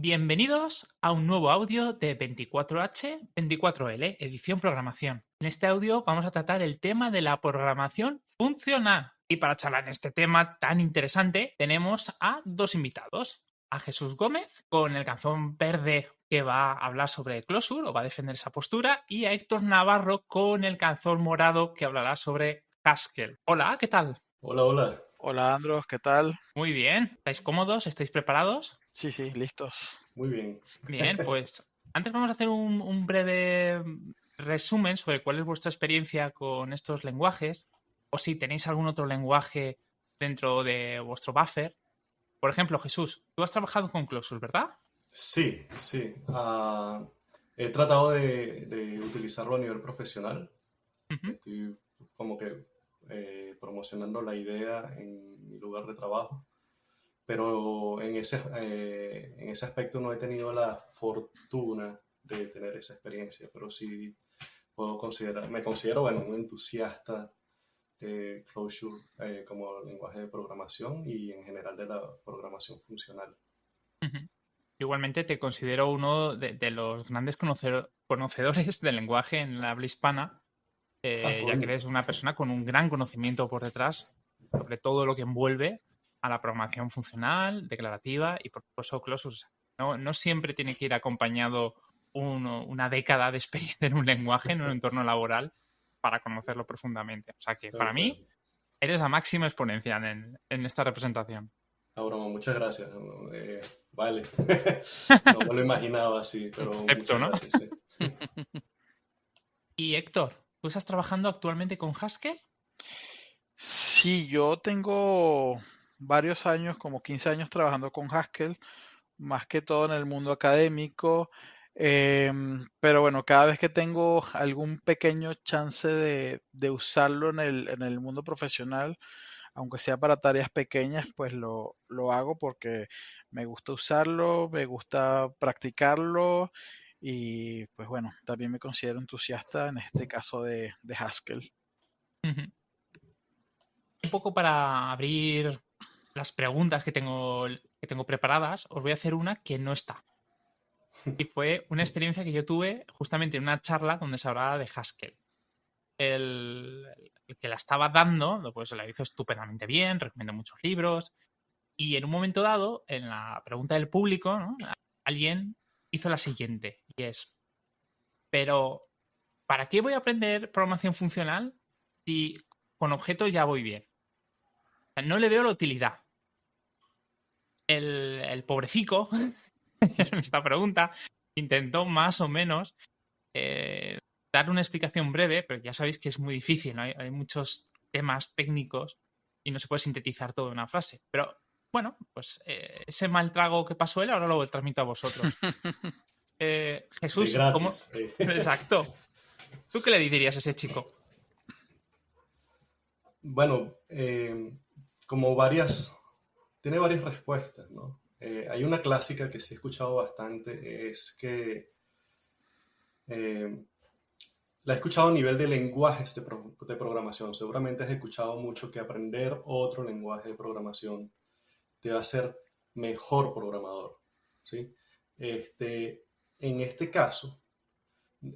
Bienvenidos a un nuevo audio de 24H 24L, edición programación. En este audio vamos a tratar el tema de la programación funcional. Y para charlar en este tema tan interesante tenemos a dos invitados. A Jesús Gómez, con el calzón verde, que va a hablar sobre Closure o va a defender esa postura, y a Héctor Navarro con el calzón morado, que hablará sobre Haskell. Hola, ¿qué tal? Hola, hola. Hola, Andros, ¿qué tal? Muy bien. ¿Estáis cómodos? ¿Estáis preparados? Sí, listos. Muy bien. Bien, pues antes vamos a hacer un breve resumen sobre cuál es vuestra experiencia con estos lenguajes o si tenéis algún otro lenguaje dentro de vuestro buffer. Por ejemplo, Jesús, tú has trabajado con Closure, ¿verdad? Sí, sí. He tratado de utilizarlo a nivel profesional. Ujú. Estoy como que promocionando la idea en mi lugar de trabajo. Pero en ese aspecto no he tenido la fortuna de tener esa experiencia. Pero sí me considero, bueno, un entusiasta de Closure como lenguaje de programación y en general de la programación funcional. Ujú. Igualmente te considero uno de los grandes conocedores del lenguaje en la habla hispana, Ah, ya que coño. eres una persona con un gran conocimiento por detrás sobre todo lo que envuelve a la programación funcional, declarativa y por supuesto Closure. No siempre tiene que ir acompañado una década de experiencia en un lenguaje, en un entorno laboral, para conocerlo profundamente. O sea que Claro, para claro. mí eres la máxima exponencia en esta representación. Ah, broma, muchas gracias. No, vale. No me lo imaginaba así, pero Acepto, muchas ¿no? gracias, sí. Y Héctor, ¿tú estás trabajando actualmente con Haskell? Sí, yo tengo varios años, como 15 años trabajando con Haskell, más que todo en el mundo académico, pero bueno, cada vez que tengo algún pequeño chance de usarlo en el mundo profesional, aunque sea para tareas pequeñas, pues lo hago porque me gusta usarlo, me gusta practicarlo y pues bueno, también me considero entusiasta en este caso de Haskell. Ujú. Un poco para abrir las preguntas que tengo preparadas, os voy a hacer una que no está. Y fue una experiencia que yo tuve justamente en una charla donde se hablaba de Haskell. El que la estaba dando, pues la hizo estupendamente bien, recomiendo muchos libros. Y en un momento dado, en la pregunta del público, ¿no? Alguien hizo la siguiente, y es, pero ¿para qué voy a aprender programación funcional si con objetos ya voy bien? O sea, no le veo la utilidad. El pobrecico, esta pregunta, intentó más o menos eh, dar una explicación breve, pero ya sabéis que es muy difícil, ¿no? Hay muchos temas técnicos y no se puede sintetizar todo en una frase. Pero bueno, pues ese mal trago que pasó él ahora lo transmito a vosotros. De Jesús, ¿cómo? gratis. Exacto. ¿Tú qué le dirías a ese chico? Bueno, tiene varias respuestas, ¿no? Hay una clásica que sí he escuchado bastante, es que eh, la he escuchado a nivel de lenguajes de programación. Seguramente has escuchado mucho que aprender otro lenguaje de programación te va a hacer mejor programador, ¿sí? En este caso,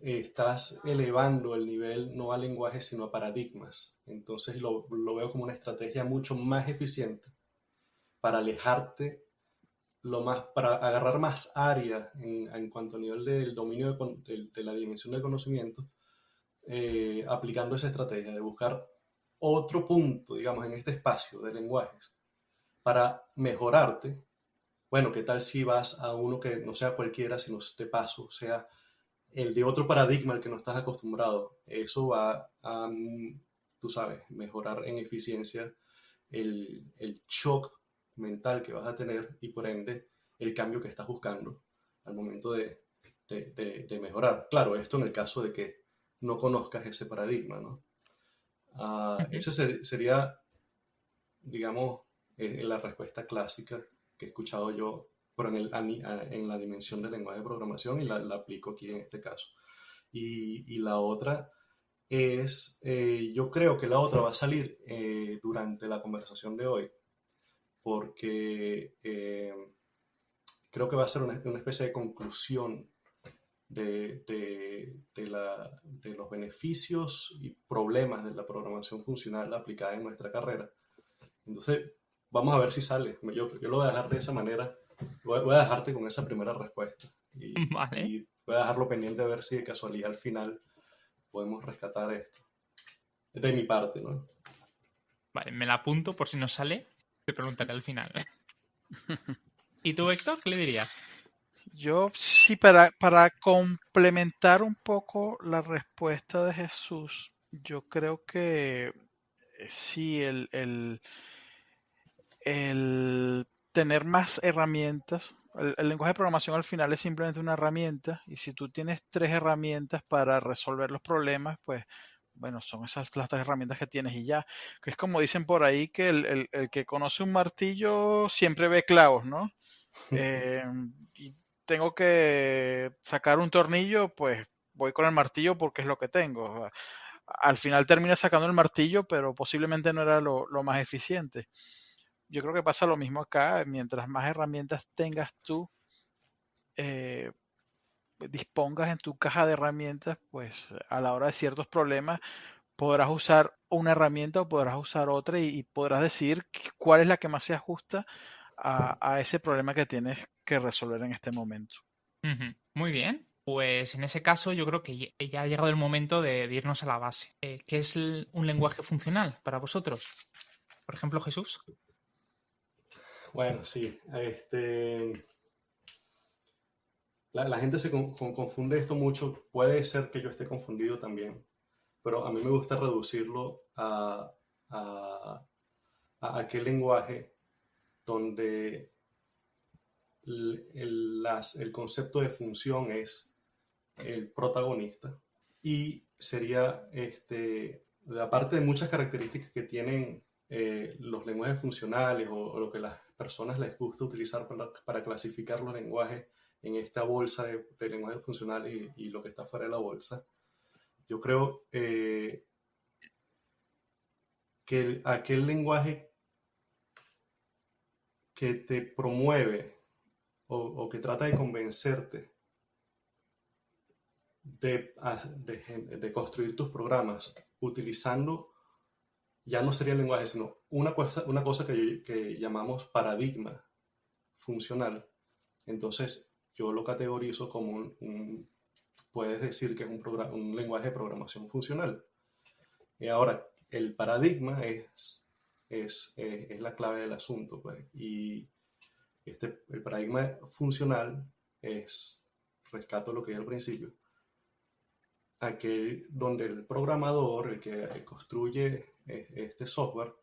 estás elevando el nivel no a lenguajes, sino a paradigmas. Entonces lo veo como una estrategia mucho más eficiente para alejarte para agarrar más área en cuanto a nivel del dominio de la dimensión del conocimiento, aplicando esa estrategia de buscar otro punto, digamos, en este espacio de lenguajes para mejorarte. Bueno, ¿qué tal si vas a uno que no sea cualquiera, sino de paso, sea el de otro paradigma al que no estás acostumbrado? Eso va a, tú sabes, mejorar en eficiencia el shock mental que vas a tener y por ende el cambio que estás buscando al momento de mejorar. Claro, esto en el caso de que no conozcas ese paradigma, ¿no? Ujú. Ese sería, digamos, la respuesta clásica que he escuchado yo, pero en la dimensión del lenguaje de programación y la aplico aquí en este caso. Y la otra es, yo creo que la otra va a salir durante la conversación de hoy, porque creo que va a ser una especie de conclusión de los beneficios y problemas de la programación funcional aplicada en nuestra carrera. Entonces, vamos a ver si sale. Yo lo voy a dejar de esa manera. Voy a dejarte con esa primera respuesta. Vale. Y voy a dejarlo pendiente a ver si de casualidad al final podemos rescatar esto. De mi parte, ¿no? Vale, me la apunto por si no sale. Te preguntaré al final. ¿Y tú, Héctor, qué le dirías? Yo sí, para complementar un poco la respuesta de Jesús, yo creo que sí, el tener más herramientas, el lenguaje de programación al final es simplemente una herramienta y si tú tienes 3 herramientas para resolver los problemas, pues bueno, son esas las 3 herramientas que tienes y ya. Que es como dicen por ahí que el que conoce un martillo siempre ve clavos, ¿no? Eh, y tengo que sacar un tornillo, pues voy con el martillo porque es lo que tengo. Al final termina sacando el martillo, pero posiblemente no era lo más eficiente. Yo creo que pasa lo mismo acá. Mientras más herramientas tengas tú, eh, dispongas en tu caja de herramientas, pues a la hora de ciertos problemas podrás usar una herramienta o podrás usar otra y podrás decidir cuál es la que más se ajusta a ese problema que tienes que resolver en este momento. Ujú. Muy bien. Pues en ese caso yo creo que ya ha llegado el momento de irnos a la base. ¿Qué es un lenguaje funcional para vosotros? Por ejemplo, Jesús. Bueno, sí. La gente se confunde esto mucho. Puede ser que yo esté confundido también, pero a mí me gusta reducirlo a, a aquel lenguaje donde el concepto de función es el protagonista y sería, aparte de muchas características que tienen los lenguajes funcionales o lo que las personas les gusta utilizar para clasificar los lenguajes en esta bolsa de lenguajes funcionales y lo que está fuera de la bolsa, yo creo que aquel lenguaje que te promueve o que trata de convencerte de construir tus programas utilizando, ya no sería el lenguaje, sino una cosa que llamamos paradigma funcional. Entonces, yo lo categorizo como puedes decir que es un lenguaje de programación funcional. Y ahora, el paradigma es la clave del asunto, pues. Y el paradigma funcional rescato lo que dije al principio, aquel donde el programador, el que construye este software,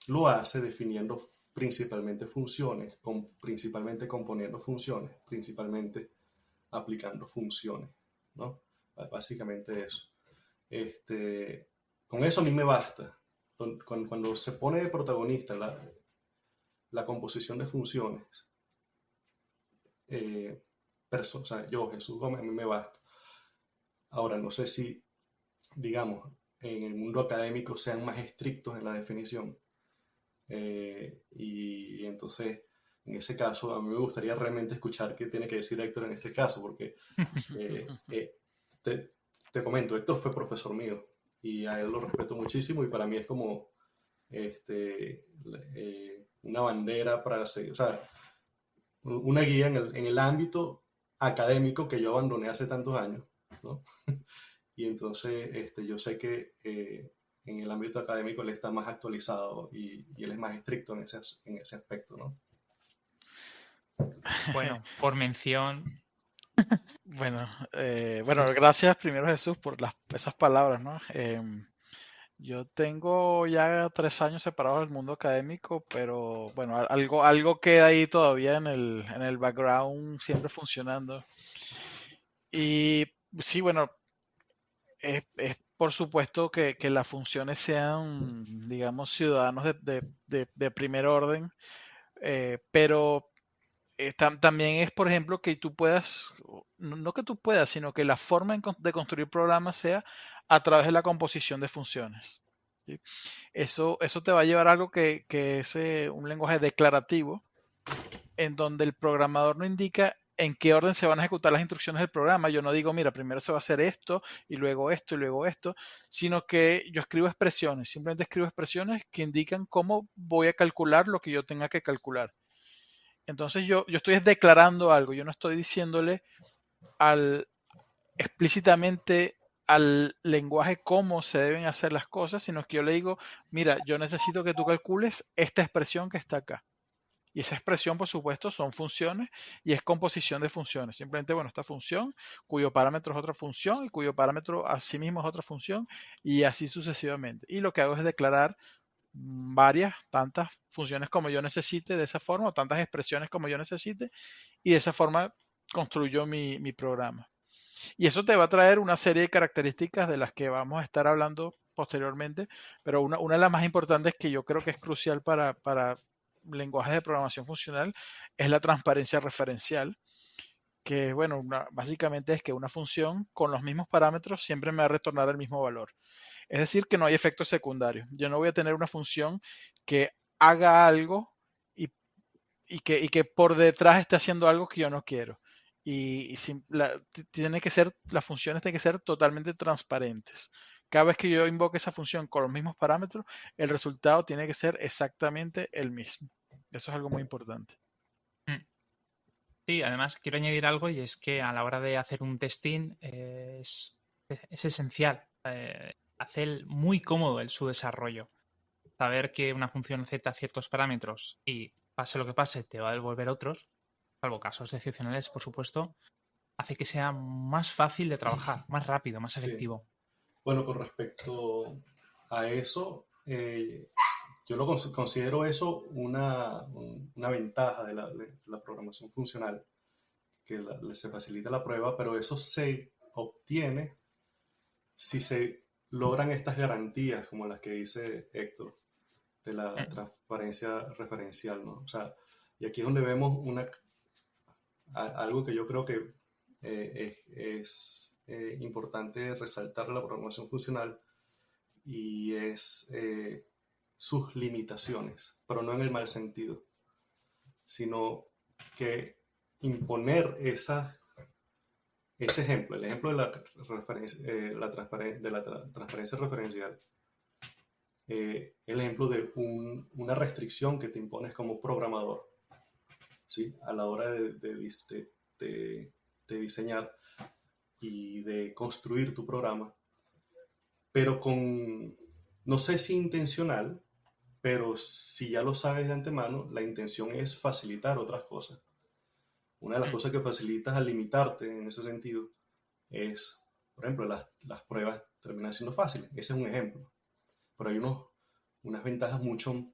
lo hace definiendo principalmente funciones, principalmente componiendo funciones, principalmente aplicando funciones, ¿no? Básicamente eso. Con eso a mí me basta. Cuando se pone de protagonista la composición de funciones, o sea, yo, Jesús Gómez, a mí me basta. Ahora, no sé si, digamos, en el mundo académico sean más estrictos en la definición. Y entonces, en ese caso, a mí me gustaría realmente escuchar qué tiene que decir Héctor en este caso, porque te comento, Héctor fue profesor mío y a él lo respeto muchísimo y para mí es como una bandera para seguir, o sea, una guía en el ámbito académico que yo abandoné hace tantos años, ¿no? Y entonces yo sé que en el ámbito académico él está más actualizado y él es más estricto en ese aspecto, ¿no? Bueno, por mención. Bueno, gracias primero Jesús por esas palabras, ¿no? Yo tengo ya 3 años separado del mundo académico, pero bueno, algo queda ahí todavía en el background, siempre funcionando. Y sí, bueno, es por supuesto que las funciones sean, digamos, ciudadanos de primer orden, pero también es, por ejemplo, que tú puedas, no que tú puedas, sino que la forma de construir programas sea a través de la composición de funciones. ¿Sí? Eso te va a llevar a algo que es un lenguaje declarativo, en donde el programador no indica en qué orden se van a ejecutar las instrucciones del programa. Yo no digo, mira, primero se va a hacer esto, y luego esto, y luego esto, sino que yo escribo expresiones, simplemente escribo expresiones que indican cómo voy a calcular lo que yo tenga que calcular. Entonces yo estoy declarando algo, yo no estoy diciéndole al, explícitamente al lenguaje cómo se deben hacer las cosas, sino que yo le digo, mira, yo necesito que tú calcules esta expresión que está acá. Y esa expresión, por supuesto, son funciones y es composición de funciones. Simplemente, bueno, esta función, cuyo parámetro es otra función y cuyo parámetro asimismo es otra función y así sucesivamente. Y lo que hago es declarar varias, tantas funciones como yo necesite de esa forma o tantas expresiones como yo necesite y de esa forma construyo mi programa. Y eso te va a traer una serie de características de las que vamos a estar hablando posteriormente, pero una de las más importantes que yo creo que es crucial para lenguajes de programación funcional es la transparencia referencial, que bueno, básicamente es que una función con los mismos parámetros siempre me va a retornar el mismo valor. Es decir, que no hay efectos secundarios. Yo no voy a tener una función que haga algo y, y que por detrás esté haciendo algo que yo no quiero. Tiene que ser, las funciones tienen que ser totalmente transparentes. Cada vez que yo invoque esa función con los mismos parámetros, el resultado tiene que ser exactamente el mismo. Eso es algo muy importante. Sí, además quiero añadir algo y es que a la hora de hacer un testing es esencial. Hacer muy cómodo su desarrollo. Saber que una función acepta ciertos parámetros y pase lo que pase te va a devolver otros, salvo casos excepcionales, por supuesto, hace que sea más fácil de trabajar, más rápido, más Sí. efectivo. Bueno, con respecto a eso, yo lo considero eso una ventaja de la programación funcional, que se facilita la prueba, pero eso se obtiene si se logran estas garantías como las que dice Héctor, de la transparencia referencial, ¿no? O sea, y aquí es donde vemos algo que yo creo que es importante resaltar en la programación funcional, y es sus limitaciones, pero no en el mal sentido, sino que imponer ese ejemplo, el ejemplo de la transparencia referencial, el ejemplo de una restricción que te impones como programador, ¿sí? A la hora de diseñar y de construir tu programa, pero no sé si intencional, pero si ya lo sabes de antemano, la intención es facilitar otras cosas. Una de las cosas que facilitas al limitarte en ese sentido es, por ejemplo, las pruebas terminan siendo fáciles. Ese es un ejemplo. Pero hay unas ventajas mucho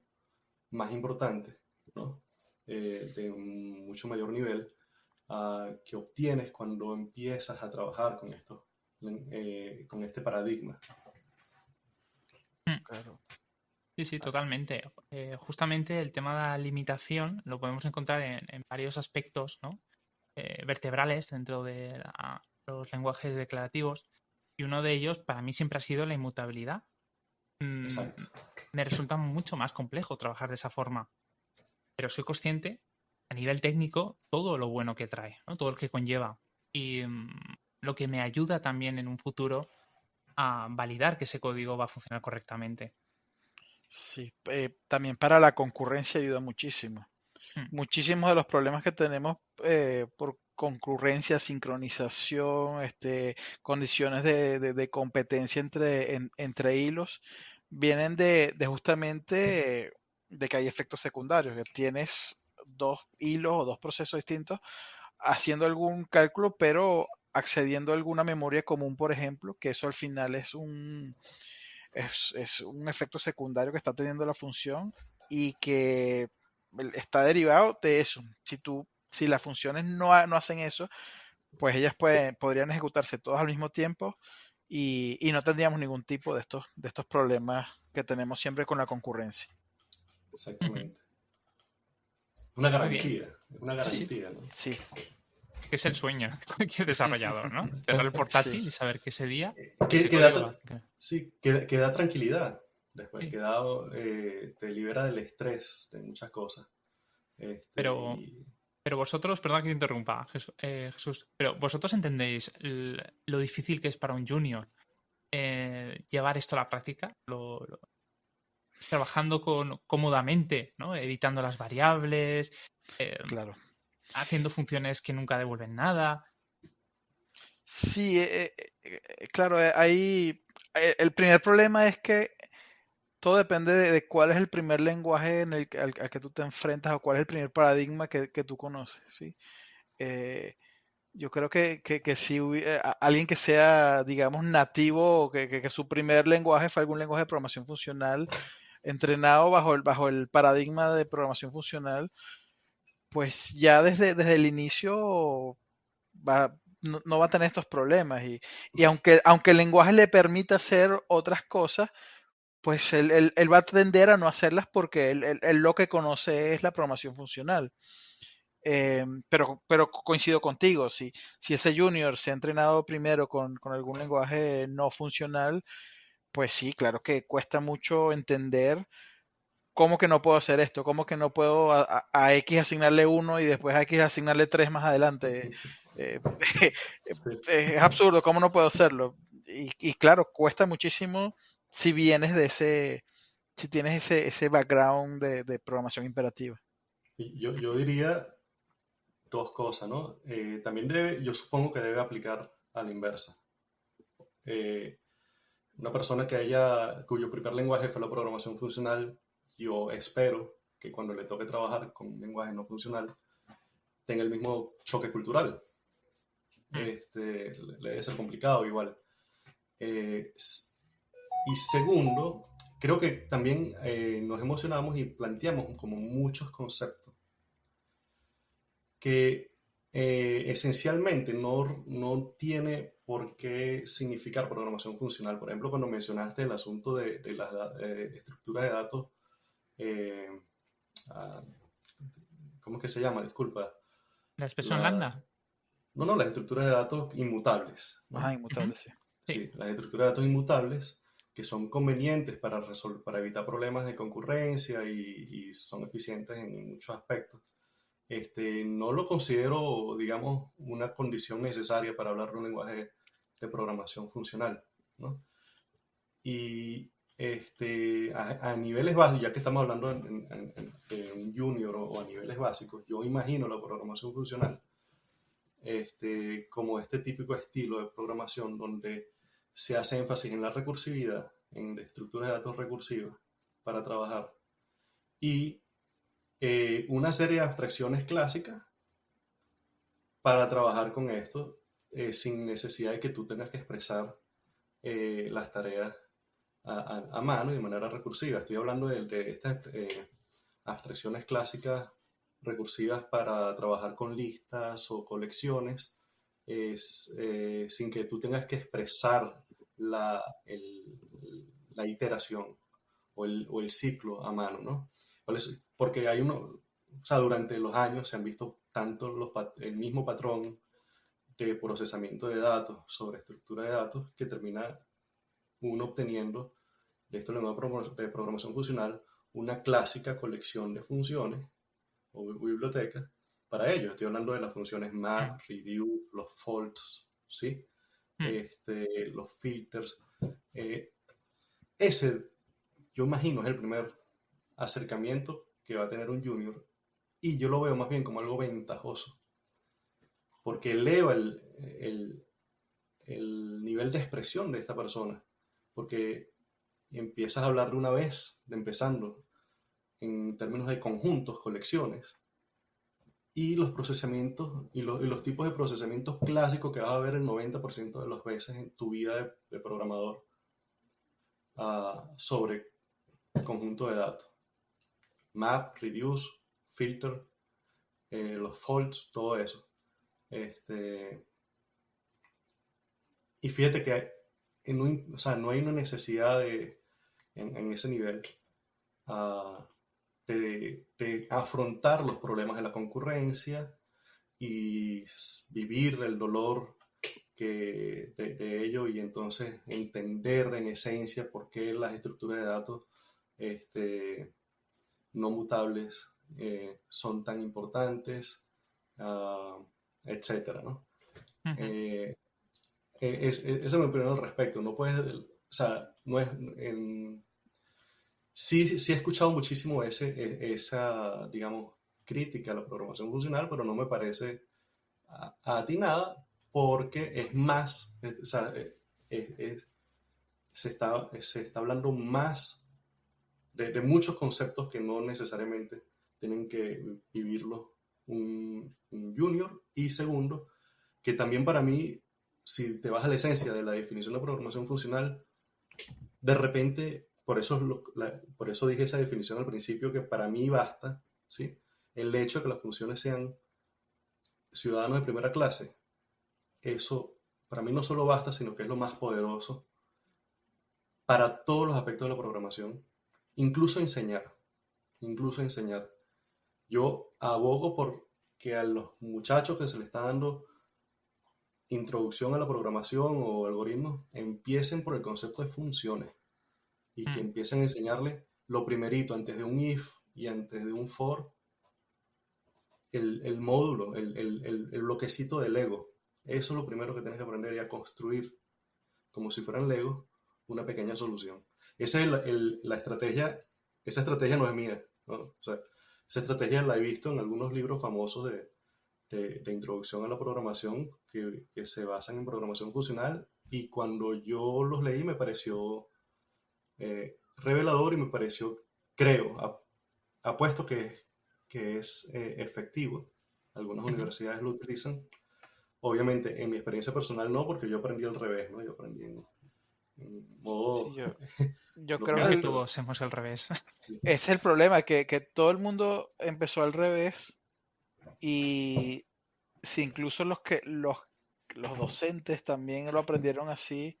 más importantes, ¿no? De un mucho mayor nivel, que obtienes cuando empiezas a trabajar con este paradigma. Claro. Sí, sí, totalmente. Justamente el tema de la limitación lo podemos encontrar en varios aspectos, ¿no? Vertebrales dentro de los lenguajes declarativos. Y uno de ellos para mí siempre ha sido la inmutabilidad. Exacto. Me resulta mucho más complejo trabajar de esa forma. Pero soy consciente, a nivel técnico, todo lo bueno que trae, ¿no? Todo lo que conlleva. Y lo que me ayuda también en un futuro a validar que ese código va a funcionar correctamente. Sí, también para la concurrencia ayuda muchísimo. Mm, Muchísimos de los problemas que tenemos por concurrencia, sincronización, condiciones de competencia entre hilos, vienen de justamente de que hay efectos secundarios, que tienes dos hilos o dos procesos distintos haciendo algún cálculo, pero accediendo a alguna memoria común, por ejemplo, que eso al final es un efecto secundario que está teniendo la función y que está derivado de eso. Si las funciones no hacen eso, pues ellas podrían ejecutarse todas al mismo tiempo y no tendríamos ningún tipo de estos problemas que tenemos siempre con la concurrencia. ujú. Exactamente. Muy bien. Una Sí, garantía, ¿no? Sí, que es el sueño de cualquier desarrollador, ¿no? Cerrar el sí, portátil y saber que ese día Que, ese que da, código va a funcionar. sí, que da tranquilidad después, Sí. te libera del estrés de muchas cosas. Pero, Y pero vosotros, perdón que te interrumpa, Jesús, pero vosotros entendéis lo difícil que es para un junior llevar esto a la práctica, trabajando cómodamente, ¿no? Editando las variables, eh, Claro. haciendo funciones que nunca devuelven nada. Sí, claro, ahí el primer problema es que todo depende de cuál es el primer lenguaje al que tú te enfrentas o cuál es el primer paradigma que tú conoces, ¿sí? Eh, yo creo que si alguien que sea, digamos, nativo o que su primer lenguaje fue algún lenguaje de programación funcional, entrenado bajo el paradigma de programación funcional, pues ya desde el inicio no va a tener estos problemas. Y aunque el lenguaje le permita hacer otras cosas, pues él va a tender a no hacerlas porque él lo que conoce es la programación funcional. Pero coincido contigo, si ese junior se ha entrenado primero con algún lenguaje no funcional, pues sí, claro que cuesta mucho entender cómo que no puedo hacer esto, cómo que no puedo a X asignarle uno y después a X asignarle 3 más adelante. Eh, sí. es absurdo, ¿cómo no puedo hacerlo? Y claro, cuesta muchísimo si vienes si tienes ese background de programación imperativa. Y yo diría dos cosas, ¿no? También yo supongo que debe aplicar a la inversa. Eh, una persona cuyo primer lenguaje fue la programación funcional, yo espero que cuando le toque trabajar con un lenguaje no funcional tenga el mismo choque cultural. Mm. Le debe ser complicado igual. Eh, y segundo, creo que también nos emocionamos y planteamos como muchos conceptos que esencialmente no tiene por qué significar programación funcional. Por ejemplo, cuando mencionaste el asunto de las estructuras de datos, eh, ah, ¿cómo es que se llama? Disculpa. La expresión La, lambda. no, las estructuras de datos inmutables, Ajá, ¿no? Ujú. inmutable, sí. Sí. Sí, las estructuras de datos inmutables que son convenientes para evitar problemas de concurrencia y son eficientes en muchos aspectos. No lo considero, digamos, una condición necesaria para hablar de un lenguaje de programación funcional, ¿no? Y a niveles básicos, ya que estamos hablando de un junior o a niveles básicos, yo imagino la programación funcional como este típico estilo de programación donde se hace énfasis en la recursividad, en estructuras de datos recursivas para trabajar y una serie de abstracciones clásicas para trabajar con esto sin necesidad de que tú tengas que expresar las tareas a mano y de manera recursiva. Estoy hablando de estas abstracciones clásicas recursivas para trabajar con listas o colecciones sin que tú tengas que expresar la, el- la iteración o el ciclo a mano, ¿no? Porque hay o sea, durante los años se han visto tanto el mismo patrón de procesamiento de datos sobre estructura de datos que termina uno obteniendo de este lenguaje de programación funcional una clásica colección de funciones o bibliotecas para ello. Estoy hablando de las funciones Mm. map, reduce, los faults, ¿sí? Mm. Los filters. Eh, ese, yo imagino, es el primer acercamiento que va a tener un junior y yo lo veo más bien como algo ventajoso porque eleva el, el nivel de expresión de esta persona, porque empiezas a hablar de una vez, de empezando en términos de conjuntos, colecciones, y los procesamientos y los tipos de procesamientos clásicos que vas a ver el 90% de las veces en tu vida de programador sobre conjunto de datos. Map, reduce, filter, los faults, todo eso. Y fíjate que o sea, no hay una necesidad en ese nivel uh, de afrontar los problemas de la concurrencia y vivir el dolor de ello y entonces entender en esencia por qué las estructuras de datos este, no mutables son tan importantes, etcétera, ¿no? Ujú. Esa es mi opinión al respecto. No puedes, o sea, no es, sí he escuchado muchísimo esa, digamos, crítica a la programación funcional, pero no me parece atinada porque es más, o sea, se está hablando más de muchos conceptos que no necesariamente tienen que vivirlos un junior. Y segundo, que también para mí, si te vas a la esencia de la definición de programación funcional, de repente, por eso dije esa definición al principio, que para mí basta, ¿sí? El hecho de que las funciones sean ciudadanos de primera clase, eso para mí no solo basta, sino que es lo más poderoso para todos los aspectos de la programación, incluso enseñar, incluso enseñar. Yo abogo por que a los muchachos que se les está dando introducción a la programación o algoritmos empiecen por el concepto de funciones y que Mm. empiecen a enseñarles lo primerito, antes de un if y antes de un for, el módulo, el bloquecito de Lego. Eso es lo primero que tienes que aprender y a construir, como si fueran Lego, una pequeña solución. Esa es la estrategia, esa estrategia no es mía, ¿no? O sea, esa estrategia la he visto en algunos libros famosos de introducción a la programación que se basan en programación funcional, y cuando yo los leí me pareció revelador y me pareció, creo, apuesto que es efectivo. Algunas Ujú. universidades lo utilizan. Obviamente, en mi experiencia personal no, porque yo aprendí al revés, ¿no? Yo aprendí en Sí, modo yo creo Creo que que bloquecito. todos hemos el revés. Sí. ese es el problema, que todo el mundo empezó al revés y si incluso los docentes también lo aprendieron así,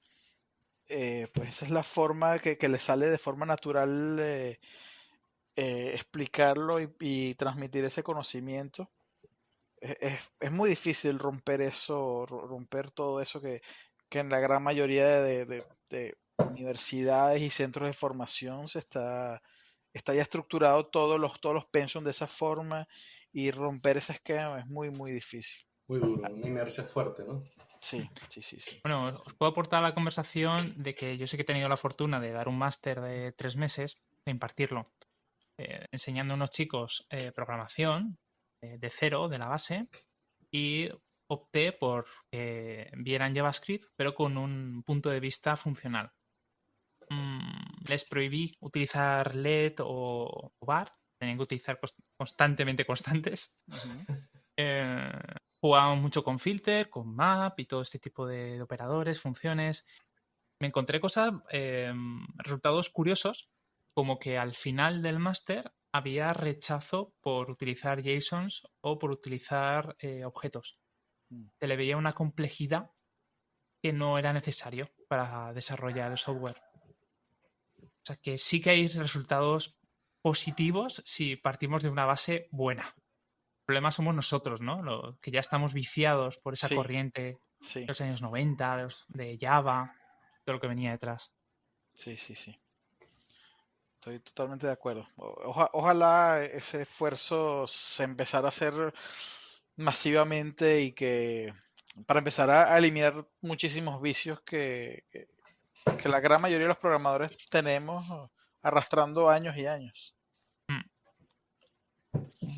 pues esa es la forma que le sale de forma natural explicarlo y transmitir ese conocimiento. Es muy difícil romper eso, romper todo eso que en la gran mayoría de universidades y centros de formación está ya estructurado todos los pensum de esa forma y romper ese esquema es muy, muy difícil. Muy duro, una inercia fuerte, ¿no? Sí, sí, sí, sí. Bueno, os puedo aportar a la conversación de que yo sé que he tenido la fortuna de dar un máster de 3 meses, de impartirlo, enseñando a unos chicos programación de cero, de la base, y opté por que vieran JavaScript, pero con un punto de vista funcional. Les prohibí utilizar LED o bar, tenían que utilizar constantemente constantes. Ujú. Eh, Jugábamos mucho con filter, con map y todo este tipo de operadores, funciones. Me encontré cosas, resultados curiosos, como que al final del máster había rechazo por utilizar JSONs o por utilizar objetos. Mm. Se le veía una complejidad que no era necesario para desarrollar el software. O sea que sí que hay resultados positivos si partimos de una base buena. El problema somos nosotros, ¿no? Los que ya estamos viciados por esa Sí, corriente de sí, los años 90, de Java, todo lo que venía detrás. sí, sí, sí. Estoy totalmente de acuerdo. Ojalá ese esfuerzo se empezara a hacer masivamente y que para empezar a eliminar muchísimos vicios que la gran mayoría de los programadores tenemos arrastrando años y años. Mm.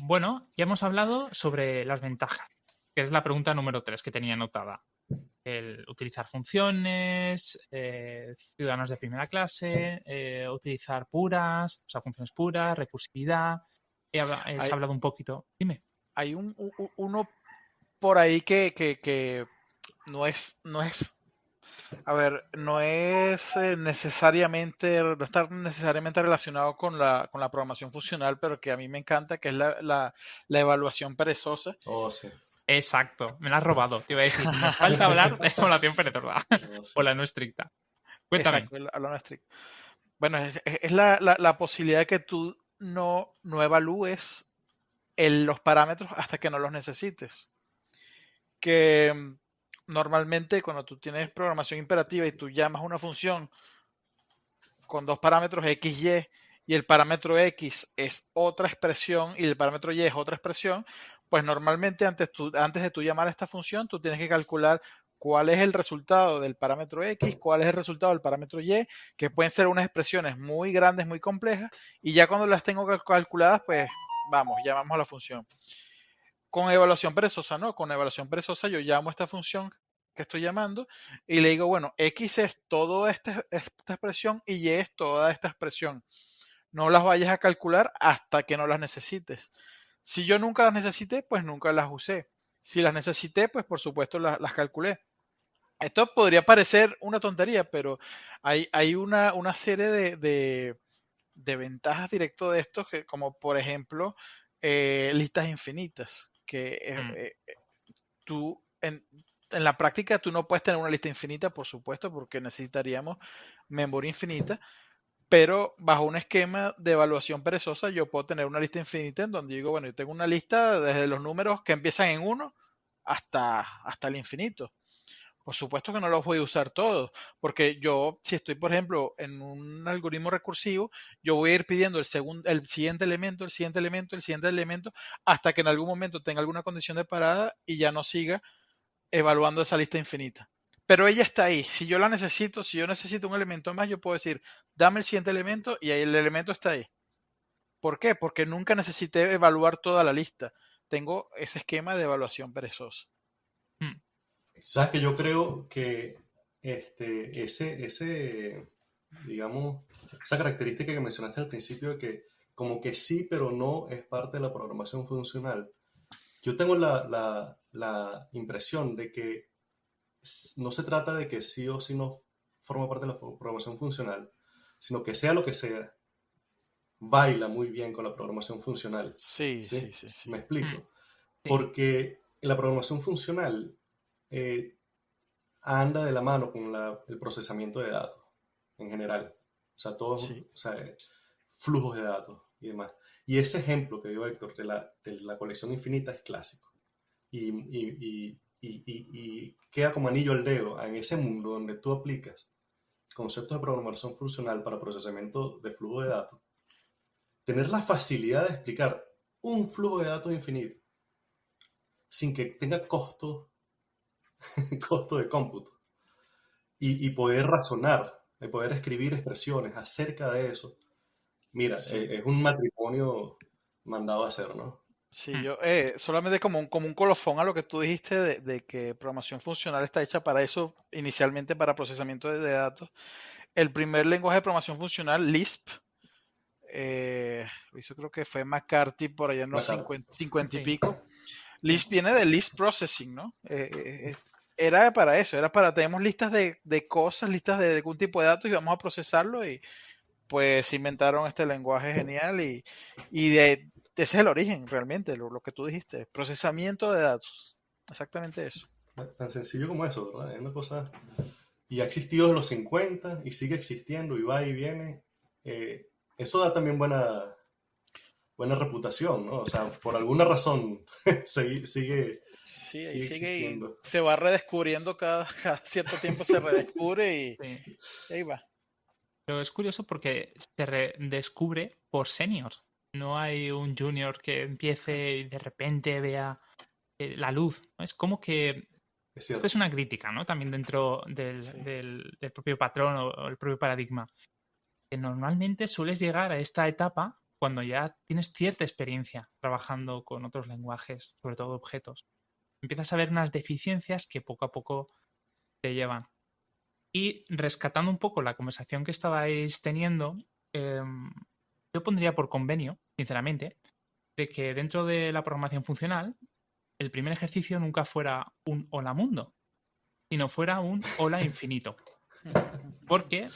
Bueno, ya hemos hablado sobre las ventajas, que es la pregunta número 3 que tenía anotada. El utilizar funciones, ciudadanos de primera clase, utilizar puras, o sea, funciones puras, recursividad. Se Hay, ha hablado un poquito. Dime. hay uno por ahí que no es, a ver, no es necesariamente, no está necesariamente relacionado con la programación funcional, pero que a mí me encanta, que es la evaluación perezosa. Oh, sí. Exacto, me la has robado. Te iba a decir, nos falta hablar de evaluación perezosa Oh, o sí. la no estricta. Cuéntame. Exacto, la no estricta. Bueno, es la posibilidad de que tú no evalúes los parámetros hasta que no los necesites. Que normalmente cuando tú tienes programación imperativa y tú llamas una función con dos parámetros X, Y y el parámetro X es otra expresión y el parámetro Y es otra expresión, pues normalmente antes de tú llamar a esta función, tú tienes que calcular cuál es el resultado del parámetro X, cuál es el resultado del parámetro Y, que pueden ser unas expresiones muy grandes, muy complejas, y ya cuando las tengo calculadas, pues vamos, llamamos a la función. Con evaluación perezosa, no, con evaluación perezosa yo llamo a esta función que estoy llamando y le digo, bueno, X es toda esta expresión y Y es toda esta expresión. No las vayas a calcular hasta que no las necesites. Si yo nunca las necesité, pues nunca las usé. Si las necesité, pues por supuesto las calculé. Esto podría parecer una tontería, pero hay una serie de ventajas directo de esto, que, como por ejemplo listas infinitas, que tú en la práctica tú no puedes tener una lista infinita, por supuesto, porque necesitaríamos memoria infinita, pero bajo un esquema de evaluación perezosa yo puedo tener una lista infinita en donde digo, bueno, yo tengo una lista desde los números que empiezan en 1 hasta el infinito. Por supuesto que no los voy a usar todos, porque yo, si estoy, por ejemplo, en un algoritmo recursivo, yo voy a ir pidiendo el siguiente elemento, el siguiente elemento, el siguiente elemento, hasta que en algún momento tenga alguna condición de parada y ya no siga evaluando esa lista infinita. Pero ella está ahí. Si yo la necesito, si yo necesito un elemento más, yo puedo decir, dame el siguiente elemento y ahí el elemento está ahí. ¿Por qué? Porque nunca necesité evaluar toda la lista. Tengo ese esquema de evaluación perezosa. Sabes que yo creo que digamos, esa característica que mencionaste al principio de que como que sí, pero no es parte de la programación funcional. Yo tengo la impresión de que no se trata de que sí o sí no forma parte de la programación funcional, sino que sea lo que sea, baila muy bien con la programación funcional. Sí, ¿Sí? sí, sí, sí. Me explico. Sí. Porque la programación funcional anda de la mano con el procesamiento de datos en general. O sea, todos, Sí. o sea, flujos de datos y demás. Y ese ejemplo que dio Héctor de la colección infinita es clásico. Y queda como anillo al dedo en ese mundo donde tú aplicas conceptos de programación funcional para procesamiento de flujo de datos. Tener la facilidad de explicar un flujo de datos infinito sin que tenga costo de cómputo y poder razonar, de poder escribir expresiones acerca de eso. Mira, Sí. es un matrimonio mandado a hacer, ¿no? Sí, yo solamente como un colofón a lo que tú dijiste de que programación funcional está hecha para eso, inicialmente para procesamiento de datos. El primer lenguaje de programación funcional, Lisp, lo hizo creo que fue McCarthy por allá en los McCarthy. 50 y Sí, pico. sí. Lisp viene de Lisp Processing, ¿no? Era para eso, tenemos listas de cosas, listas de algún tipo de datos y vamos a procesarlo y pues inventaron este lenguaje genial y ese es el origen realmente, lo que tú dijiste, procesamiento de datos, exactamente eso. Tan sencillo como eso, ¿verdad? Es una cosa... Y ha existido desde los 50 y sigue existiendo y va y viene. Eso da también buena reputación, ¿no? O sea, por alguna razón sigue Sí, ahí sigue sigue y existiendo. se va redescubriendo cada cierto tiempo se redescubre Sí. y ahí va. Pero es curioso porque se redescubre por seniors. No hay un junior que empiece y de repente vea la luz, ¿no? Es como que Es creo que cierto. es una crítica, ¿no? También dentro Sí. del propio patrón o el propio paradigma. Que normalmente sueles llegar a esta etapa cuando ya tienes cierta experiencia trabajando con otros lenguajes, sobre todo objetos. Empiezas a ver unas deficiencias que poco a poco te llevan. Y rescatando un poco la conversación que estabais teniendo, yo pondría por convenio, sinceramente, de que dentro de la programación funcional, el primer ejercicio nunca fuera un hola mundo, sino fuera un hola infinito. Porque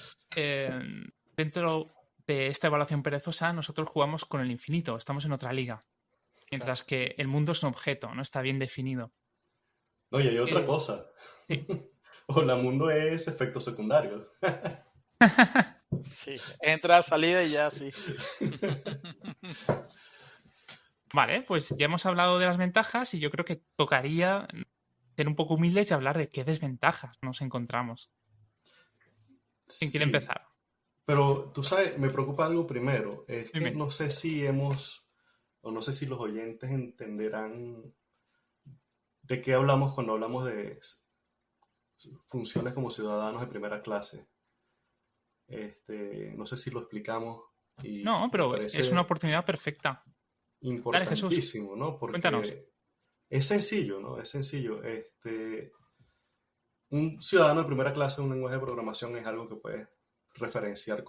dentro de esta evaluación perezosa nosotros jugamos con el infinito, estamos en otra liga, mientras Claro. que el mundo es un objeto, no está bien definido. No, y hay otra Eh, cosa. sí. Hola Mundo es efecto secundario. Sí, entra, salida y ya, sí. Vale, pues ya hemos hablado de las ventajas y yo creo que tocaría ser un poco humildes y hablar de qué desventajas nos encontramos. ¿Quién quiere Sí, empezar? Pero tú sabes, me preocupa algo primero, es que Dime. no sé si o no sé si los oyentes entenderán de qué hablamos cuando hablamos de funciones como ciudadanos de primera clase. No sé si lo explicamos y No, me pero es una parece oportunidad perfecta. Dale, Jesús, importantísimo, ¿no? cuéntanos. Porque es sencillo, ¿no? Es sencillo. Un ciudadano de primera clase, un lenguaje de programación es algo que puedes referenciar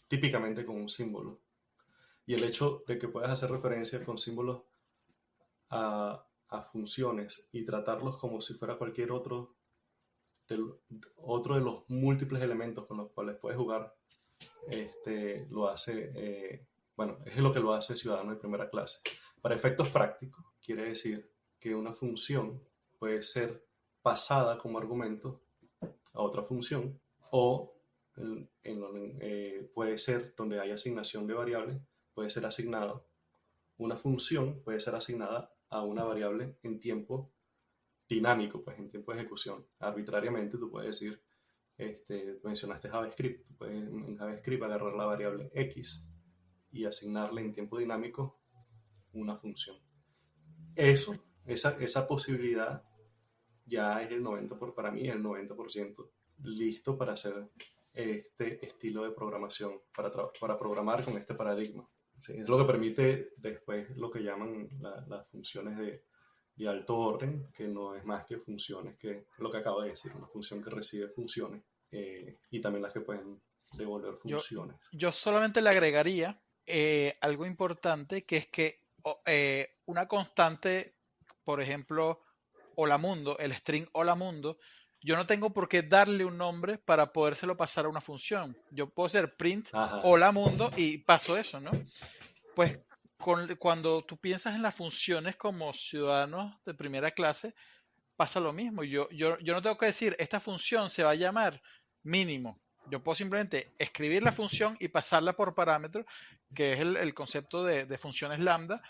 típicamente con un símbolo. Y el hecho de que puedas hacer referencia con símbolos a funciones y tratarlos como si fuera cualquier otro de los múltiples elementos con los cuales puedes jugar, lo hace, bueno, es lo que lo hace ciudadano de primera clase. Para efectos prácticos, quiere decir que una función puede ser pasada como argumento a otra función o puede ser donde hay asignación de variables, puede ser asignado. Una función puede ser asignada a una variable en tiempo dinámico, pues en tiempo de ejecución. Arbitrariamente tú puedes decir, mencionaste JavaScript, tú puedes en JavaScript agarrar la variable X y asignarle en tiempo dinámico una función. Esa posibilidad ya es para mí, el 90% listo para hacer este estilo de programación, para programar con este paradigma. Sí, es lo que permite después lo que llaman las funciones de alto orden, que no es más que funciones, que lo que acabo de decir, una función que recibe funciones y también las que pueden devolver Yo, funciones. yo solamente le agregaría algo importante, que es que una constante, por ejemplo, hola mundo, el string hola mundo, yo no tengo por qué darle un nombre para podérselo pasar a una función. Yo puedo hacer print Ajá, hola mundo y paso eso, ¿no? Pues cuando tú piensas en las funciones como ciudadanos de primera clase, pasa lo mismo. Yo no tengo que decir, esta función se va a llamar mínimo. Yo puedo simplemente escribir la función y pasarla por parámetro, que es el concepto de funciones lambda,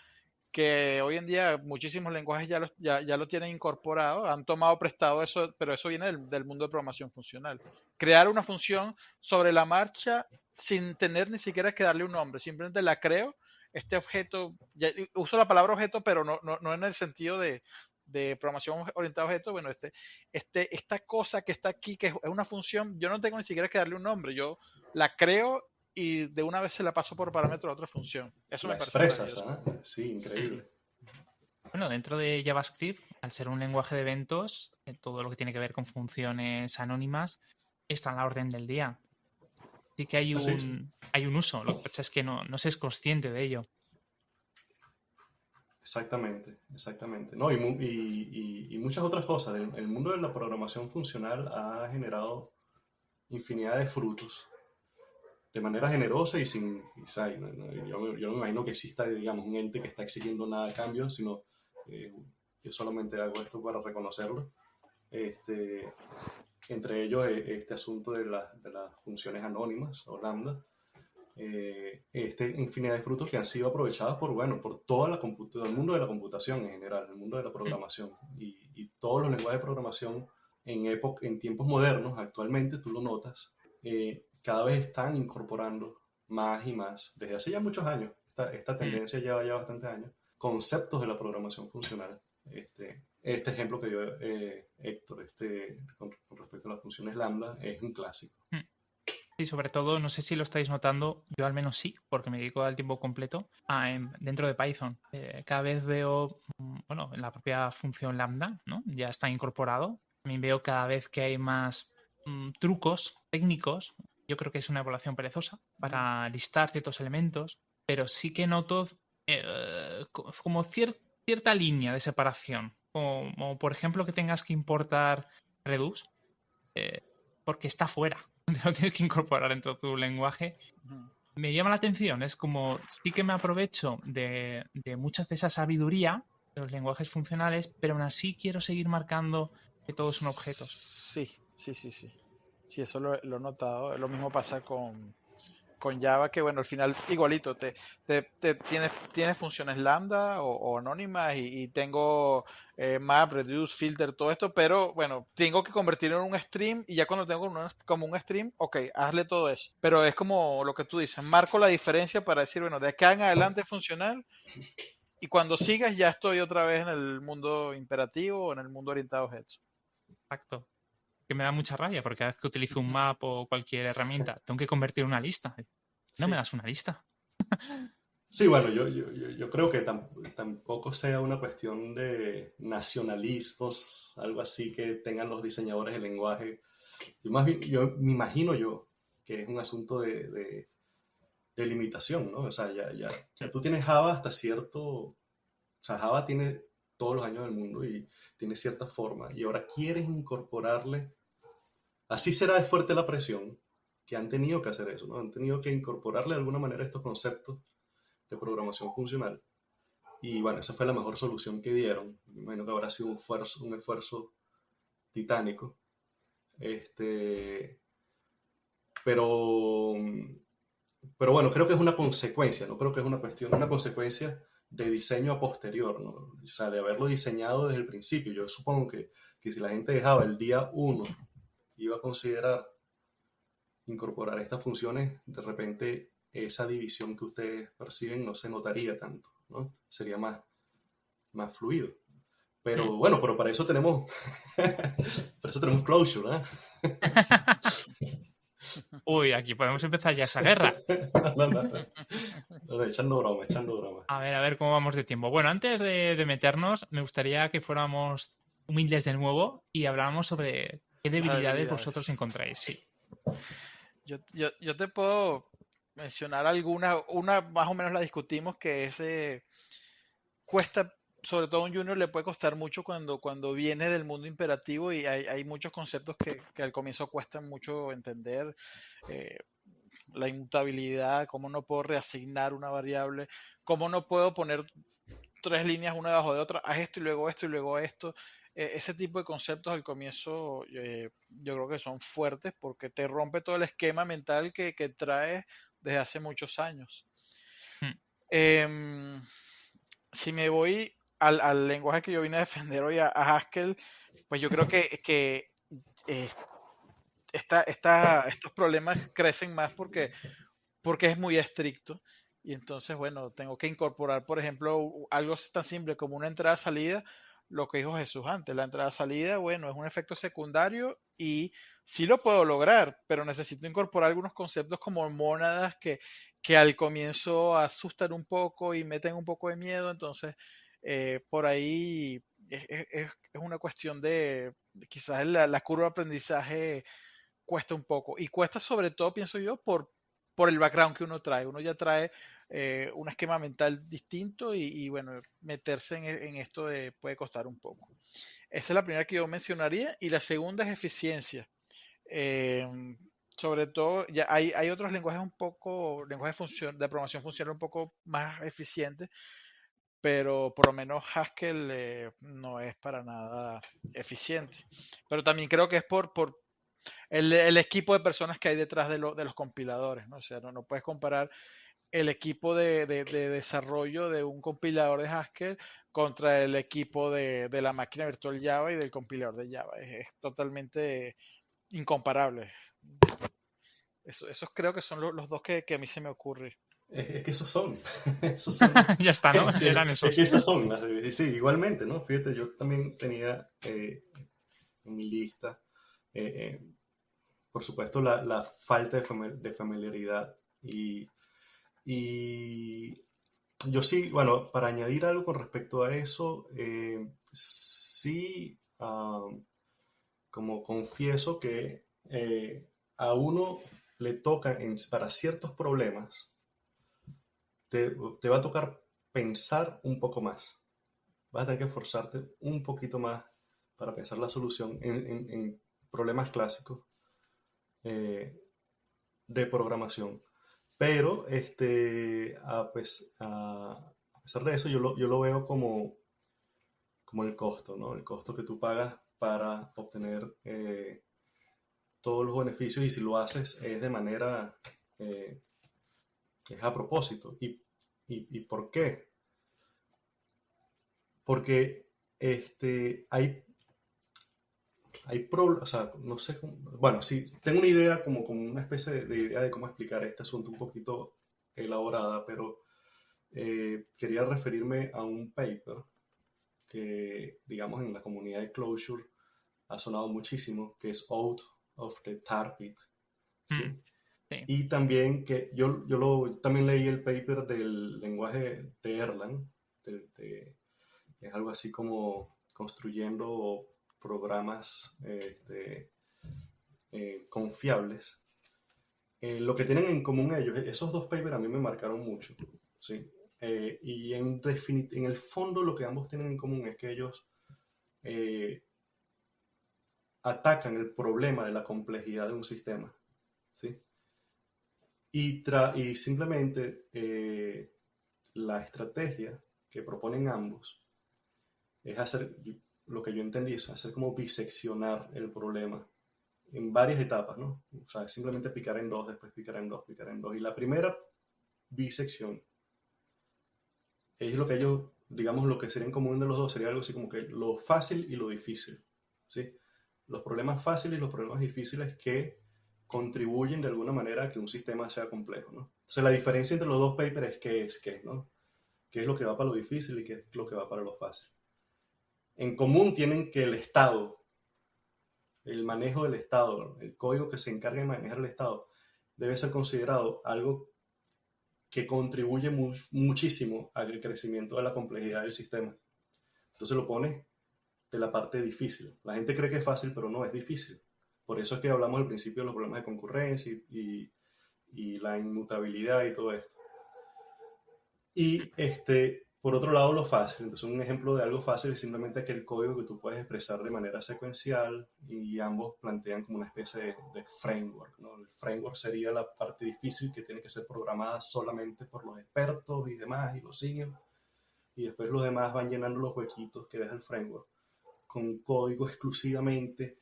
que hoy en día muchísimos lenguajes ya lo tienen incorporado, han tomado prestado eso, pero eso viene del mundo de programación funcional. Crear una función sobre la marcha sin tener ni siquiera que darle un nombre, simplemente la creo. Este objeto, uso la palabra objeto, pero no en el sentido de programación orientada a objetos. Bueno, esta cosa que está aquí, que es una función, yo no tengo ni siquiera que darle un nombre, yo la creo y de una vez se la paso por parámetro a otra función. Eso la me parece expresas, maravilloso. ¿ah? Sí, Sí. increíble. Bueno, dentro de JavaScript, al ser un lenguaje de eventos, todo lo que tiene que ver con funciones anónimas está en la orden del día. Sí que hay Sí, sí. hay un uso, lo que pasa es que no se es consciente de ello. Exactamente, exactamente. No, y muchas otras cosas. El mundo de la programación funcional ha generado infinidad de frutos de manera generosa y sin, yo no me imagino que exista, digamos, un ente que está exigiendo nada a cambio, sino eh, yo solamente hago esto para reconocerlo. Este, Entre ellos, este asunto de las funciones anónimas o lambda, infinidad de frutos que han sido aprovechados por todo el mundo de la computación en general, el mundo de la Mm. programación y todos los lenguajes de programación en tiempos modernos, actualmente tú lo notas, cada vez están incorporando más y más, desde hace ya muchos años, esta Mm. tendencia lleva ya bastantes años, conceptos de la programación funcional. Este ejemplo que dio Héctor con respecto a las funciones lambda es un clásico. Mm. Y sobre todo, no sé si lo estáis notando, yo al menos sí, porque me dedico al tiempo completo dentro de Python. Cada vez veo, bueno, en la propia función lambda, ¿no? Ya está incorporado. También veo cada vez que hay más trucos técnicos. Yo creo que es una evaluación perezosa para listar ciertos elementos, pero sí que noto como cierta línea de separación. Como por ejemplo que tengas que importar Redux porque está fuera. Lo tienes que incorporar dentro de tu lenguaje. Ujú. Me llama la atención, es como sí que me aprovecho de mucha de esa sabiduría de los lenguajes funcionales, pero aún así quiero seguir marcando que todos son objetos. Sí. Sí, eso lo he notado. Lo mismo pasa con Java, que bueno, al final igualito, tienes funciones lambda o anónimas y tengo map, reduce, filter, todo esto, pero bueno, tengo que convertirlo en un stream y ya cuando tengo como un stream, ok, hazle todo eso. Pero es como lo que tú dices, marco la diferencia para decir, bueno, de acá en adelante es funcional y cuando sigas ya estoy otra vez en el mundo imperativo o en el mundo orientado a objetos. Exacto. Que me da mucha rabia porque cada vez que utilizo un map o cualquier herramienta, tengo que convertir una lista. No me Sí. das una lista. Sí, bueno, yo creo que tampoco sea una cuestión de nacionalismos, algo así que tengan los diseñadores del lenguaje. Yo me imagino yo que es un asunto de limitación, ¿no? O sea, ya tú tienes Java hasta cierto, o sea, Java tiene todos los años del mundo y tiene cierta forma, y ahora quieres incorporarle, así será de fuerte la presión, que han tenido que hacer eso, ¿no? Han tenido que incorporarle de alguna manera estos conceptos de programación funcional. Y bueno, esa fue la mejor solución que dieron. Me imagino que habrá sido un esfuerzo titánico. Este, pero, pero bueno, creo que es una consecuencia, no creo que es una cuestión, una consecuencia de diseño a posterior, ¿no? O sea, de haberlo diseñado desde el principio. Yo supongo que si la gente dejaba el día 1, iba a considerar incorporar estas funciones, de repente esa división que ustedes perciben no se notaría tanto, ¿no? Sería más fluido. Pero bueno, pero para eso tenemos, para eso tenemos Clojure, ¿eh? Uy, aquí podemos empezar ya esa guerra. No, echando broma, echando broma. A ver cómo vamos de tiempo. Bueno, antes de meternos, me gustaría que fuéramos humildes de nuevo y habláramos sobre qué Las debilidades vosotros habilidades. encontráis. Sí. Yo te puedo mencionar alguna, una más o menos la discutimos, que es cuesta, sobre todo a un junior le puede costar mucho cuando viene del mundo imperativo y hay muchos conceptos que al comienzo cuestan mucho entender. eh, la inmutabilidad, cómo no puedo reasignar una variable, cómo no puedo poner tres líneas una debajo de otra, haz esto y luego esto y luego esto. Ese tipo de conceptos al comienzo yo creo que son fuertes porque te rompe todo el esquema mental que traes desde hace muchos años. Mm. Em, si me voy al lenguaje que yo vine a defender hoy, a Haskell, pues yo creo que eh, estos problemas crecen más porque es muy estricto. Y entonces, bueno, tengo que incorporar, por ejemplo, algo tan simple como una entrada-salida, lo que dijo Jesús antes. La entrada-salida, bueno, es un efecto secundario y sí lo puedo lograr, pero necesito incorporar algunos conceptos como mónadas que al comienzo asustan un poco y meten un poco de miedo. Entonces, por ahí es una cuestión de quizás la curva de aprendizaje cuesta un poco. Y cuesta sobre todo, pienso yo, por el background que uno trae. Uno ya trae un esquema mental distinto y bueno, meterse en esto puede costar un poco. Esa es la primera que yo mencionaría. Y la segunda es eficiencia. Eh, sobre todo, ya hay otros lenguajes un poco, lenguajes de programación funcional un poco más eficientes, pero por lo menos Haskell no es para nada eficiente. Pero también creo que es por el equipo de personas que hay detrás de los compiladores, ¿no? O sea, no puedes comparar el equipo de desarrollo de un compilador de Haskell contra el equipo de la máquina virtual Java y del compilador de Java. Es totalmente incomparable. Esos creo que son los dos que a mí se me ocurre. Es que esos son, esos son, Ya está, ¿no? Eran es esos. que esas son sí, igualmente, ¿no? Fíjate, yo también tenía en mi lista, eh, eh, por supuesto, la falta de familiaridad y yo sí, bueno, para añadir algo con respecto a eso, sí, como confieso que a uno le toca para ciertos problemas, te va a tocar pensar un poco más. Vas a tener que esforzarte un poquito más para pensar la solución en problemas clásicos eh, de programación. Pero a pesar de eso, yo lo veo como el costo, ¿no? El costo que tú pagas para obtener todos los beneficios y si lo haces es de manera, eh, es a propósito. ¿Y por qué? Porque o sea, no sé bueno, sí, tengo una idea como una especie de idea de cómo explicar este asunto un poquito elaborada, pero quería referirme a un paper que, digamos, en la comunidad de Clojure ha sonado muchísimo, que es Out of the Tar Pit, ¿sí? Sí. Y también que yo también leí el paper del lenguaje de Erlang, es algo así como construyendo programas confiables. Lo que tienen en común ellos, esos dos papers a mí me marcaron mucho, ¿sí? Y en el fondo lo que ambos tienen en común es que ellos atacan el problema de la complejidad de un sistema, ¿sí? Y simplemente la estrategia que proponen ambos es hacer, lo que yo entendí, es hacer como biseccionar el problema en varias etapas, ¿no? O sea, simplemente picar en dos, después picar en dos, picar en dos. Y la primera bisección es lo que ellos, digamos, lo que sería en común de los dos, sería algo así como que lo fácil y lo difícil, ¿sí? Los problemas fáciles y los problemas difíciles que contribuyen de alguna manera a que un sistema sea complejo, ¿no? Entonces la diferencia entre los dos papers es qué es, ¿no? ¿Qué es lo que va para lo difícil y qué es lo que va para lo fácil? En común tienen que el Estado, el manejo del Estado, el código que se encarga de manejar el Estado, debe ser considerado algo que contribuye muchísimo al crecimiento de la complejidad del sistema. Entonces lo pone de la parte difícil. La gente cree que es fácil, pero no, es difícil. Por eso es que hablamos al principio de los problemas de concurrencia y la inmutabilidad y todo esto. Y por otro lado, lo fácil. Entonces, un ejemplo de algo fácil es simplemente aquel código que tú puedes expresar de manera secuencial y ambos plantean como una especie de framework, ¿no? El framework sería la parte difícil que tiene que ser programada solamente por los expertos y demás y los seniors. Y después los demás van llenando los huequitos que deja el framework con código exclusivamente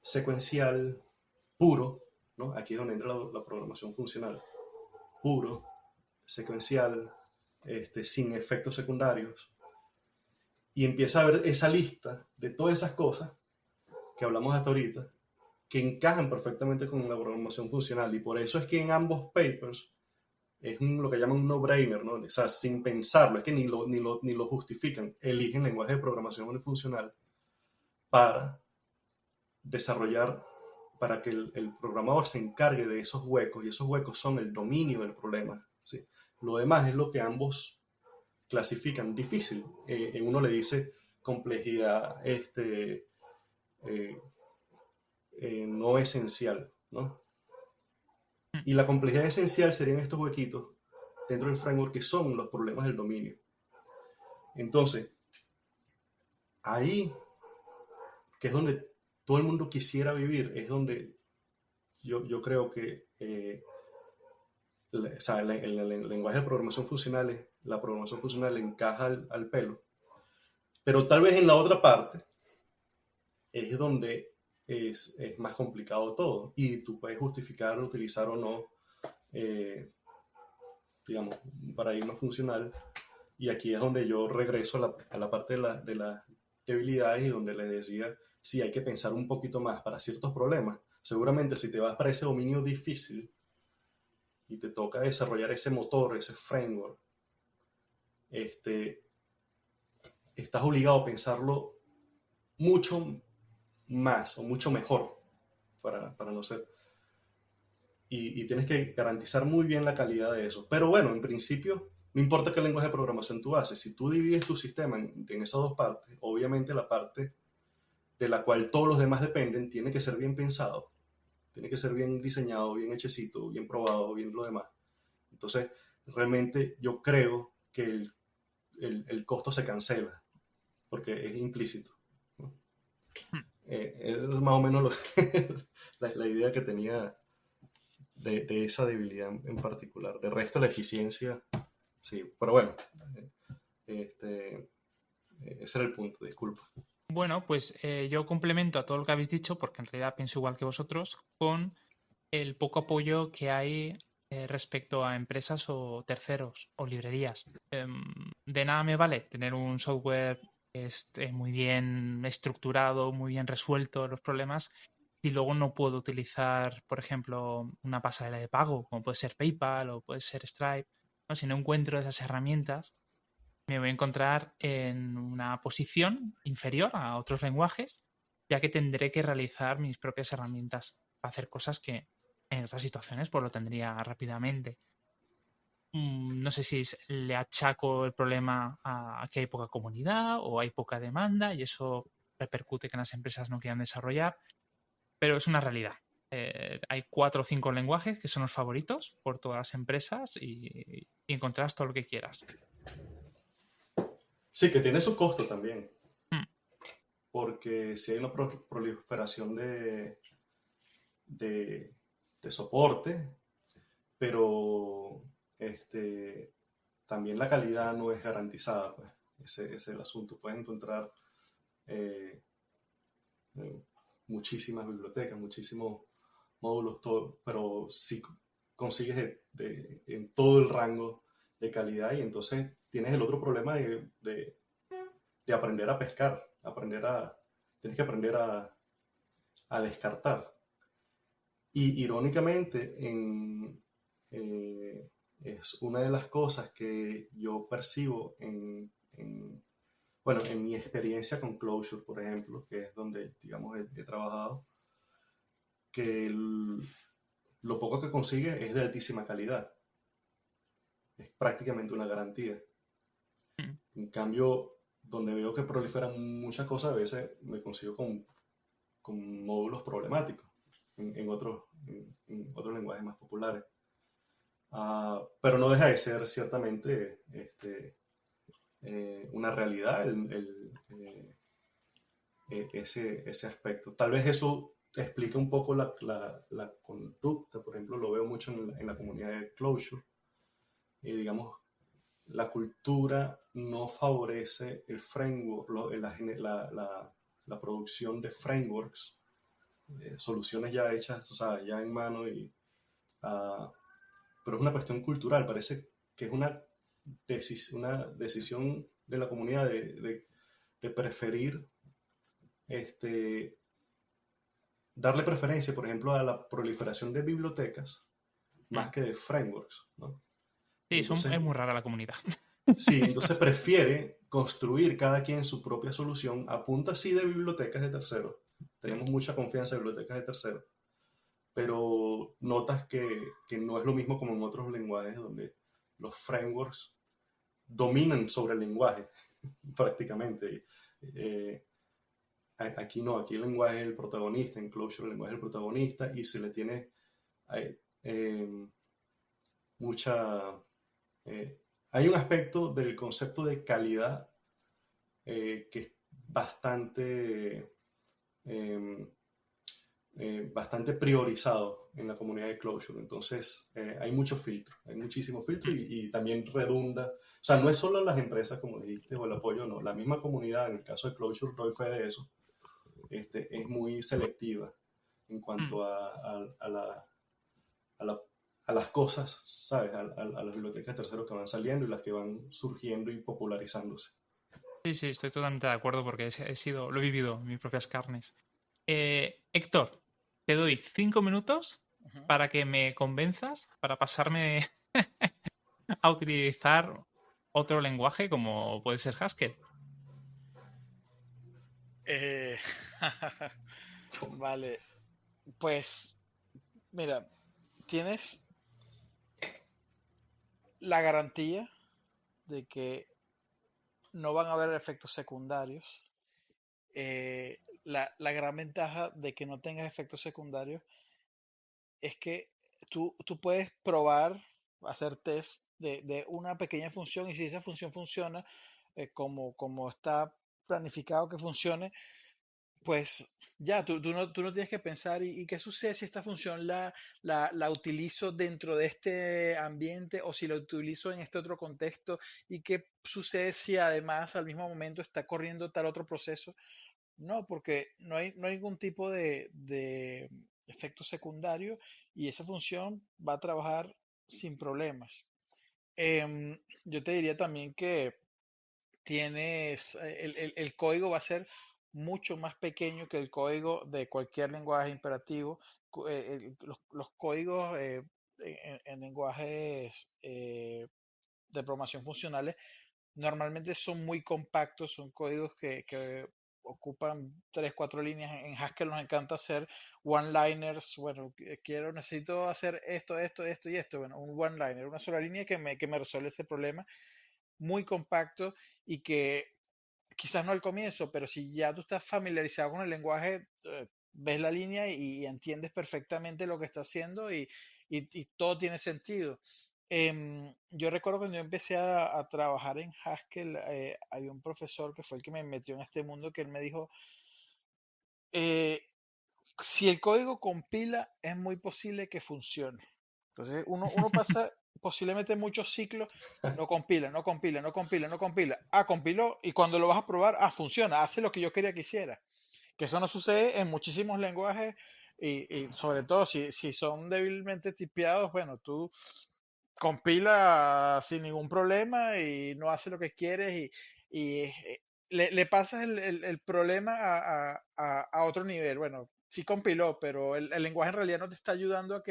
secuencial, puro, ¿no? Aquí es donde entra la programación funcional. Puro, secuencial, sin efectos secundarios, y empieza a ver esa lista de todas esas cosas que hablamos hasta ahorita, que encajan perfectamente con la programación funcional, y por eso es que en ambos papers es lo que llaman un no-brainer, ¿no? O sea, sin pensarlo, es que ni lo justifican, eligen lenguaje de programación funcional para desarrollar, para que el programador se encargue de esos huecos, y esos huecos son el dominio del problema, ¿sí? Lo demás es lo que ambos clasifican difícil. En uno le dice complejidad no esencial, ¿no? Y la complejidad esencial serían estos huequitos dentro del framework que son los problemas del dominio. Entonces, ahí, que es donde todo el mundo quisiera vivir, es donde yo creo que o sea, el lenguaje de programación funcional, la programación funcional encaja al pelo. Pero tal vez en la otra parte es donde es más complicado todo. Y tú puedes justificar, utilizar o no, digamos, un paradigma funcional. Y aquí es donde yo regreso a la parte de las debilidades, y donde les decía, sí, hay que pensar un poquito más para ciertos problemas. Seguramente si te vas para ese dominio difícil y te toca desarrollar ese motor, ese framework, estás obligado a pensarlo mucho más o mucho mejor para no ser. Y tienes que garantizar muy bien la calidad de eso. Pero bueno, en principio, no importa qué lenguaje de programación tú haces, si tú divides tu sistema en esas dos partes, obviamente la parte de la cual todos los demás dependen tiene que ser bien pensado, tiene que ser bien diseñado, bien hechecito, bien probado, bien lo demás. Entonces, realmente yo creo que el costo se cancela, porque es implícito, ¿no? Es más o menos la idea que tenía de esa debilidad en particular. De resto, la eficiencia, sí, pero bueno, ese era el punto, disculpa. Bueno, pues yo complemento a todo lo que habéis dicho, porque en realidad pienso igual que vosotros, con el poco apoyo que hay respecto a empresas o terceros o librerías. De nada me vale tener un software esté muy bien estructurado, muy bien resuelto los problemas, y luego no puedo utilizar, por ejemplo, una pasarela de pago, como puede ser PayPal o puede ser Stripe, ¿no? Si no encuentro esas herramientas, me voy a encontrar en una posición inferior a otros lenguajes, ya que tendré que realizar mis propias herramientas para hacer cosas que en otras situaciones pues lo tendría rápidamente. No sé si le achaco el problema a que hay poca comunidad o hay poca demanda y eso repercute que las empresas no quieran desarrollar, pero es una realidad. Hay 4 o 5 lenguajes que son los favoritos por todas las empresas y encontrarás todo lo que quieras. Sí, que tiene su costo también, Mm. porque si hay una proliferación de, de soporte, pero también la calidad no es garantizada, pues. Ese es el asunto. Puedes encontrar eh, eh, muchísimas bibliotecas, muchísimos módulos, todo, pero si consigues en todo el rango de calidad y entonces tienes el otro problema de aprender a pescar, tienes que aprender a descartar. Y irónicamente, es una de las cosas que yo percibo bueno, en mi experiencia con Clojure, por ejemplo, que es donde, digamos, he trabajado, que lo poco que consigue es de altísima calidad. Es prácticamente una garantía. Mm. En cambio, donde veo que proliferan muchas cosas, a veces me consigo con módulos problemáticos en otros lenguajes más populares. Pero no deja de ser ciertamente una realidad ese aspecto. Tal vez eso explica un poco la conducta, por ejemplo, lo veo mucho en la comunidad de Clojure, y digamos, la cultura no favorece el framework, la producción de frameworks, soluciones ya hechas, o sea, ya en mano, uh, pero es una cuestión cultural, parece que es una decisión de la comunidad de preferir darle preferencia, por ejemplo, a la proliferación de bibliotecas más Mm. que de frameworks, ¿no? Sí, Entonces, es muy rara la comunidad. sí, entonces prefiere construir cada quien su propia solución a punta sí de bibliotecas de terceros. Tenemos mucha confianza en bibliotecas de terceros, pero notas que no es lo mismo como en otros lenguajes donde los frameworks dominan sobre el lenguaje prácticamente. Eh, Aquí no, aquí el lenguaje es el protagonista, en Clojure el lenguaje es el protagonista y se le tiene eh, eh, mucha... hay un aspecto del concepto de calidad que es eh, bastante priorizado en la comunidad de Clojure. Entonces, hay muchos filtros, hay muchísimos filtros y también redunda. O sea, no es solo las empresas, como dijiste, o el apoyo, no. La misma comunidad, en el caso de Clojure, doy fe de eso, es muy selectiva en Mm. cuanto a la- a las cosas, ¿sabes? A las bibliotecas terceros que van saliendo y las que van surgiendo y popularizándose. Sí, sí, estoy totalmente de acuerdo porque lo he vivido en mis propias carnes. Héctor, te doy 5 minutos Ujú. para que me convenzas para pasarme a utilizar otro lenguaje como puede ser Haskell. Eh, vale, pues mira, tienes la garantía de que no van a haber efectos secundarios. La gran ventaja de que no tengas efectos secundarios es que tú puedes probar, hacer test de una pequeña función y si esa función funciona como está planificado que funcione, pues ya, tú no tienes que pensar y qué sucede si esta función la utilizo dentro de este ambiente o si la utilizo en este otro contexto y qué sucede si además al mismo momento está corriendo tal otro proceso. No, porque no hay ningún tipo de efecto secundario y esa función va a trabajar sin problemas. Yo te diría también que el código va a ser mucho más pequeño que el código de cualquier lenguaje imperativo. Los códigos en lenguajes de programación funcionales normalmente son muy compactos, son códigos que ocupan 3, 4 líneas. En Haskell nos encanta hacer one-liners. Bueno, necesito hacer esto y esto. Bueno, un one-liner, una sola línea que me resuelve ese problema, muy compacto y que quizás no al comienzo, pero si ya tú estás familiarizado con el lenguaje, ves la línea y entiendes perfectamente lo que está haciendo y todo tiene sentido. Yo recuerdo cuando yo empecé a trabajar en Haskell, hay un profesor que fue el que me metió en este mundo, que él me dijo, eh, si el código compila, es muy posible que funcione. Entonces uno pasa posiblemente muchos ciclos, no compila, no compila, no compila, no compila. Ah, compiló y cuando lo vas a probar, funciona, hace lo que yo quería que hiciera. Que eso no sucede en muchísimos lenguajes y sobre todo si son débilmente tipeados, bueno, tú compila sin ningún problema y no hace lo que quieres y le pasas el problema a otro nivel. Bueno, sí compiló, pero el lenguaje en realidad no te está ayudando a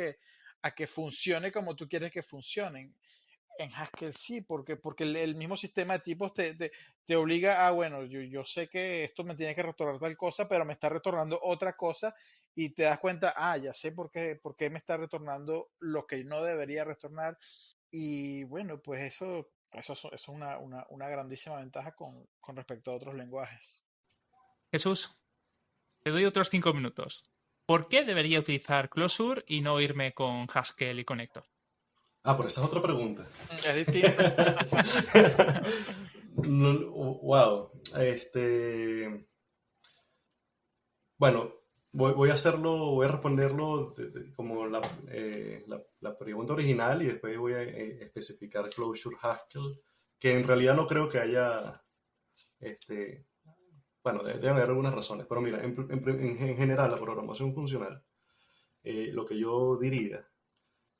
que funcione como tú quieres que funcionen. En Haskell sí, porque el mismo sistema de tipos te obliga a, bueno, yo sé que esto me tiene que retornar tal cosa, pero me está retornando otra cosa y te das cuenta, ya sé por qué me está retornando lo que no debería retornar. Y bueno, pues eso es una grandísima ventaja con respecto a otros lenguajes. Jesús, te doy otros 5 minutos. ¿Por qué debería utilizar Closure y no irme con Haskell y Connector? Pero esa es otra pregunta. Es distinto. Wow. Bueno, voy a hacerlo, voy a responderlo como la pregunta original y después voy a especificar Closure Haskell, que en realidad no creo que haya, bueno, deben haber algunas razones, pero mira, en general la programación funcional, lo que yo diría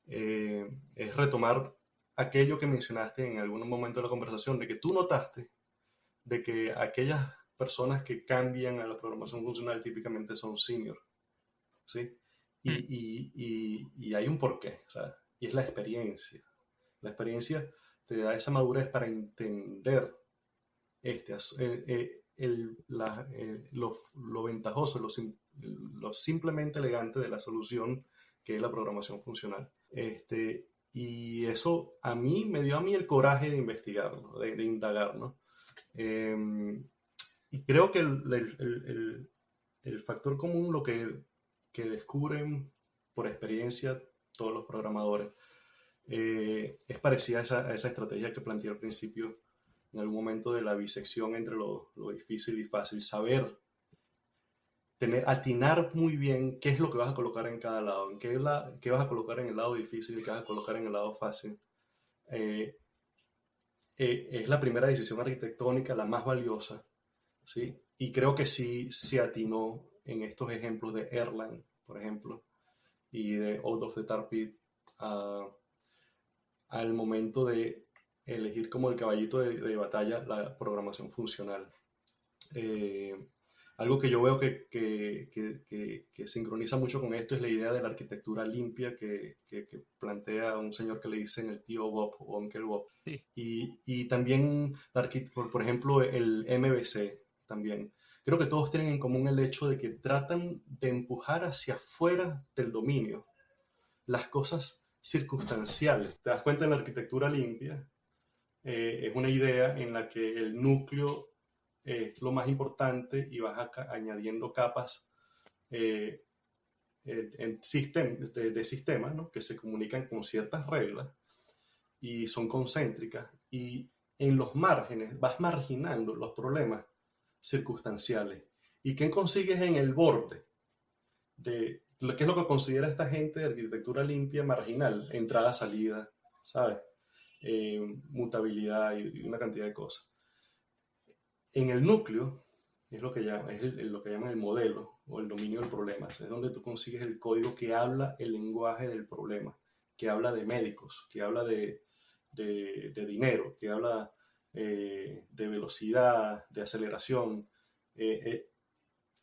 es retomar aquello que mencionaste en algún momento de la conversación, de que tú notaste de que aquellas personas que cambian a la programación funcional típicamente son senior, ¿sí? Hmm. Y hay un porqué, o sea, y es la experiencia. La experiencia te da esa madurez para entender lo ventajoso, lo simplemente elegante de la solución que es la programación funcional. Y eso a mí me dio a mí el coraje de investigarlo, de indagar, ¿no? Y creo que el factor común, lo que descubren por experiencia todos los programadores, es parecida a esa estrategia que planteé al principio, en algún momento de la bisección entre lo difícil y fácil, saber atinar muy bien qué es lo que vas a colocar en cada lado, qué vas a colocar en el lado difícil y qué vas a colocar en el lado fácil. Eh, es la primera decisión arquitectónica, la más valiosa, ¿sí? Y creo que sí se atinó en estos ejemplos de Erlang, por ejemplo, y de Out of the Tar Pit, al momento de elegir como el caballito de batalla la programación funcional. Eh, Algo que yo veo que sincroniza mucho con esto es la idea de la arquitectura limpia que plantea un señor que le dicen el tío Bob o Uncle Bob. Sí. Y también, por ejemplo, el MVC también. Creo que todos tienen en común el hecho de que tratan de empujar hacia afuera del dominio las cosas circunstanciales. Te das cuenta, en la arquitectura limpia es una idea en la que el núcleo es lo más importante y vas añadiendo capas eh, de sistemas, ¿no? Que se comunican con ciertas reglas y son concéntricas, y en los márgenes vas marginando los problemas circunstanciales. ¿Y qué consigues en el borde? ¿Qué es lo que considera esta gente de arquitectura limpia marginal? Entrada, salida, ¿sabes? Mutabilidad y una cantidad de cosas. En el núcleo es lo que llaman el modelo o el dominio del problema. Es donde tú consigues el código que habla el lenguaje del problema, que habla de médicos, que habla de dinero, que habla de velocidad, de aceleración,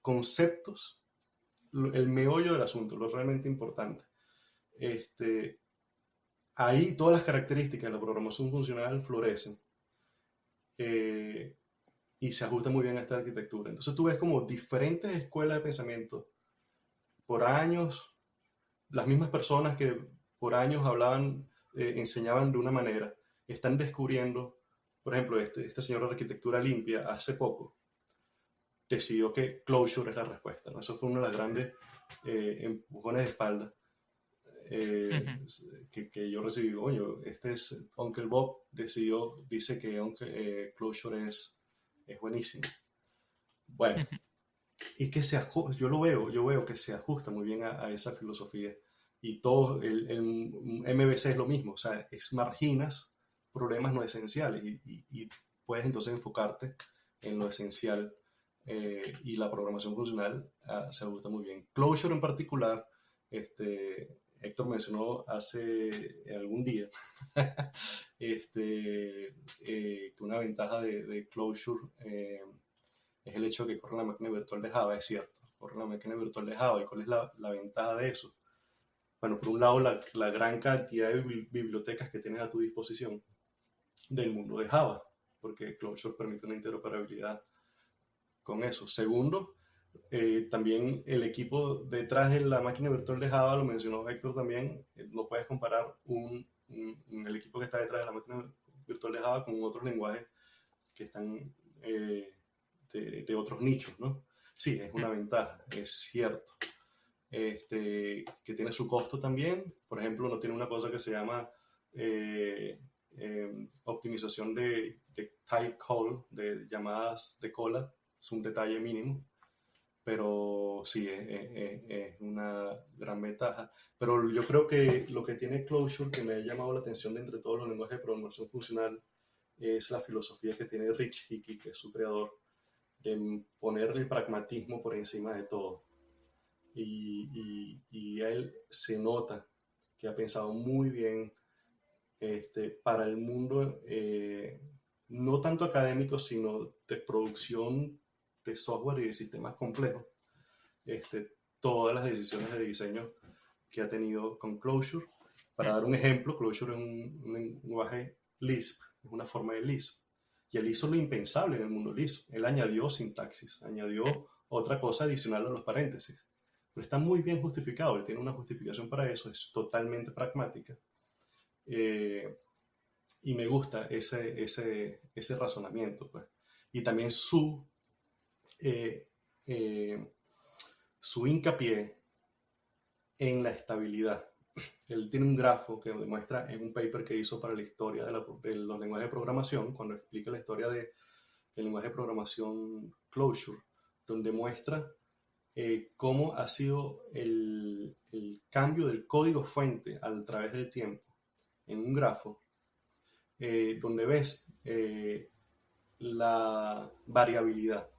conceptos, el meollo del asunto, lo realmente importante. Ahí todas las características de la programación funcional florecen y se ajustan muy bien a esta arquitectura. Entonces tú ves como diferentes escuelas de pensamiento por años, las mismas personas que por años hablaban, enseñaban de una manera, están descubriendo, por ejemplo, este señor de arquitectura limpia hace poco decidió que Clojure es la respuesta, ¿no? Eso fue uno de los grandes empujones de espalda que yo recibí. Coño, Uncle Bob dice que Clojure es buenísimo. Bueno, y que yo veo que se ajusta muy bien a esa filosofía. Y todo el MVC es lo mismo, o sea, marginas problemas no esenciales y puedes entonces enfocarte en lo esencial, y la programación funcional se ajusta muy bien. Clojure en particular, Héctor mencionó hace algún día que una ventaja de Clojure es el hecho de que corre en la máquina virtual de Java. Es cierto, corre en la máquina virtual de Java. ¿Y cuál es la ventaja de eso? Bueno, por un lado, la gran cantidad de bibliotecas que tienes a tu disposición del mundo de Java, porque Clojure permite una interoperabilidad con eso. Segundo, también el equipo detrás de la máquina virtual de Java, lo mencionó Héctor también, no puedes comparar el equipo que está detrás de la máquina virtual de Java con otros lenguajes que están de otros nichos, ¿no? Sí, es una ventaja, es cierto. Que tiene su costo también. Por ejemplo, no tiene una cosa que se llama optimización de type call, de llamadas de cola. Es un detalle mínimo, pero sí, es una gran ventaja. Pero yo creo que lo que tiene Clojure, que me ha llamado la atención de entre todos los lenguajes de programación funcional, es la filosofía que tiene Rich Hickey, que es su creador, de poner el pragmatismo por encima de todo. Y a él se nota que ha pensado muy bien para el mundo, no tanto académico, sino de producción de software y de sistemas complejos. Todas las decisiones de diseño que ha tenido con Clojure. Para dar un ejemplo, Clojure es un lenguaje Lisp, es una forma de Lisp. Y él hizo lo impensable en el mundo Lisp. Él añadió sintaxis, añadió otra cosa adicional a los paréntesis. Pero está muy bien justificado, él tiene una justificación para eso, es totalmente pragmática. Y me gusta ese razonamiento, pues. Y también su hincapié en la estabilidad. Él tiene un grafo que demuestra en un paper que hizo para la historia de los lenguajes de programación, cuando explica la historia del lenguaje de programación Clojure, donde muestra cómo ha sido el cambio del código fuente a través del tiempo en un grafo, donde ves la variabilidad.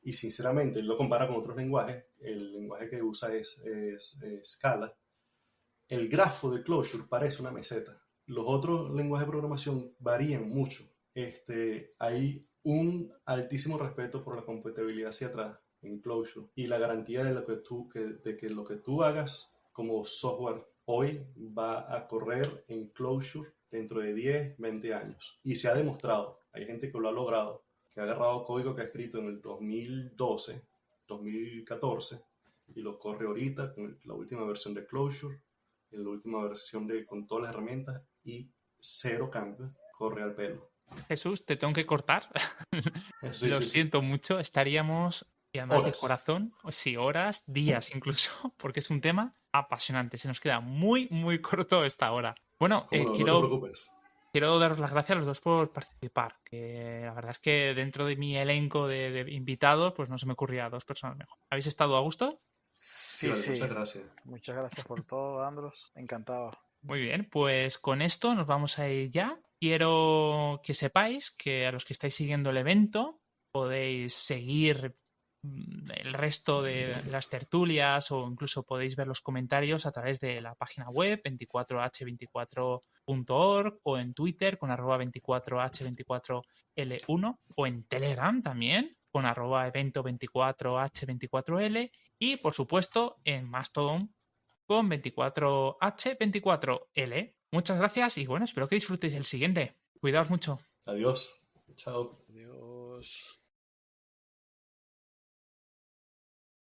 Y sinceramente, él lo compara con otros lenguajes. El lenguaje que usa es Scala. El grafo de Clojure parece una meseta. Los otros lenguajes de programación varían mucho. Hay un altísimo respeto por la compatibilidad hacia atrás en Clojure y la garantía de que lo que tú hagas como software hoy va a correr en Clojure dentro de 10, 20 años. Y se ha demostrado, hay gente que lo ha logrado, que ha agarrado código que ha escrito en el 2012, 2014 y lo corre ahorita con la última versión de Clojure, en la última versión con todas las herramientas y cero cambio, corre al pelo. Jesús, te tengo que cortar. Sí, Lo sí, siento mucho, estaríamos, y además horas. de corazón, sí, horas, días incluso, porque es un tema apasionante. Se nos queda muy, muy corto esta hora. Bueno, No te preocupes. quiero daros las gracias a los dos por participar, que la verdad es que dentro de mi elenco de invitados, pues no se me ocurría dos personas mejor. ¿Habéis estado a gusto? Sí, vale, muchas gracias. Muchas gracias por todo, Andros. Encantado. Muy bien, pues con esto nos vamos a ir ya. Quiero que sepáis que a los que estáis siguiendo el evento podéis seguir el resto de las tertulias o incluso podéis ver los comentarios a través de la página web 24h24.es 24h24l.org o en Twitter con @24h24l1 o en Telegram también con @evento24h24l y por supuesto en Mastodon con 24h24l. Muchas gracias y bueno, espero que disfrutéis el siguiente. Cuidaos mucho. Adiós. Chao. Adiós.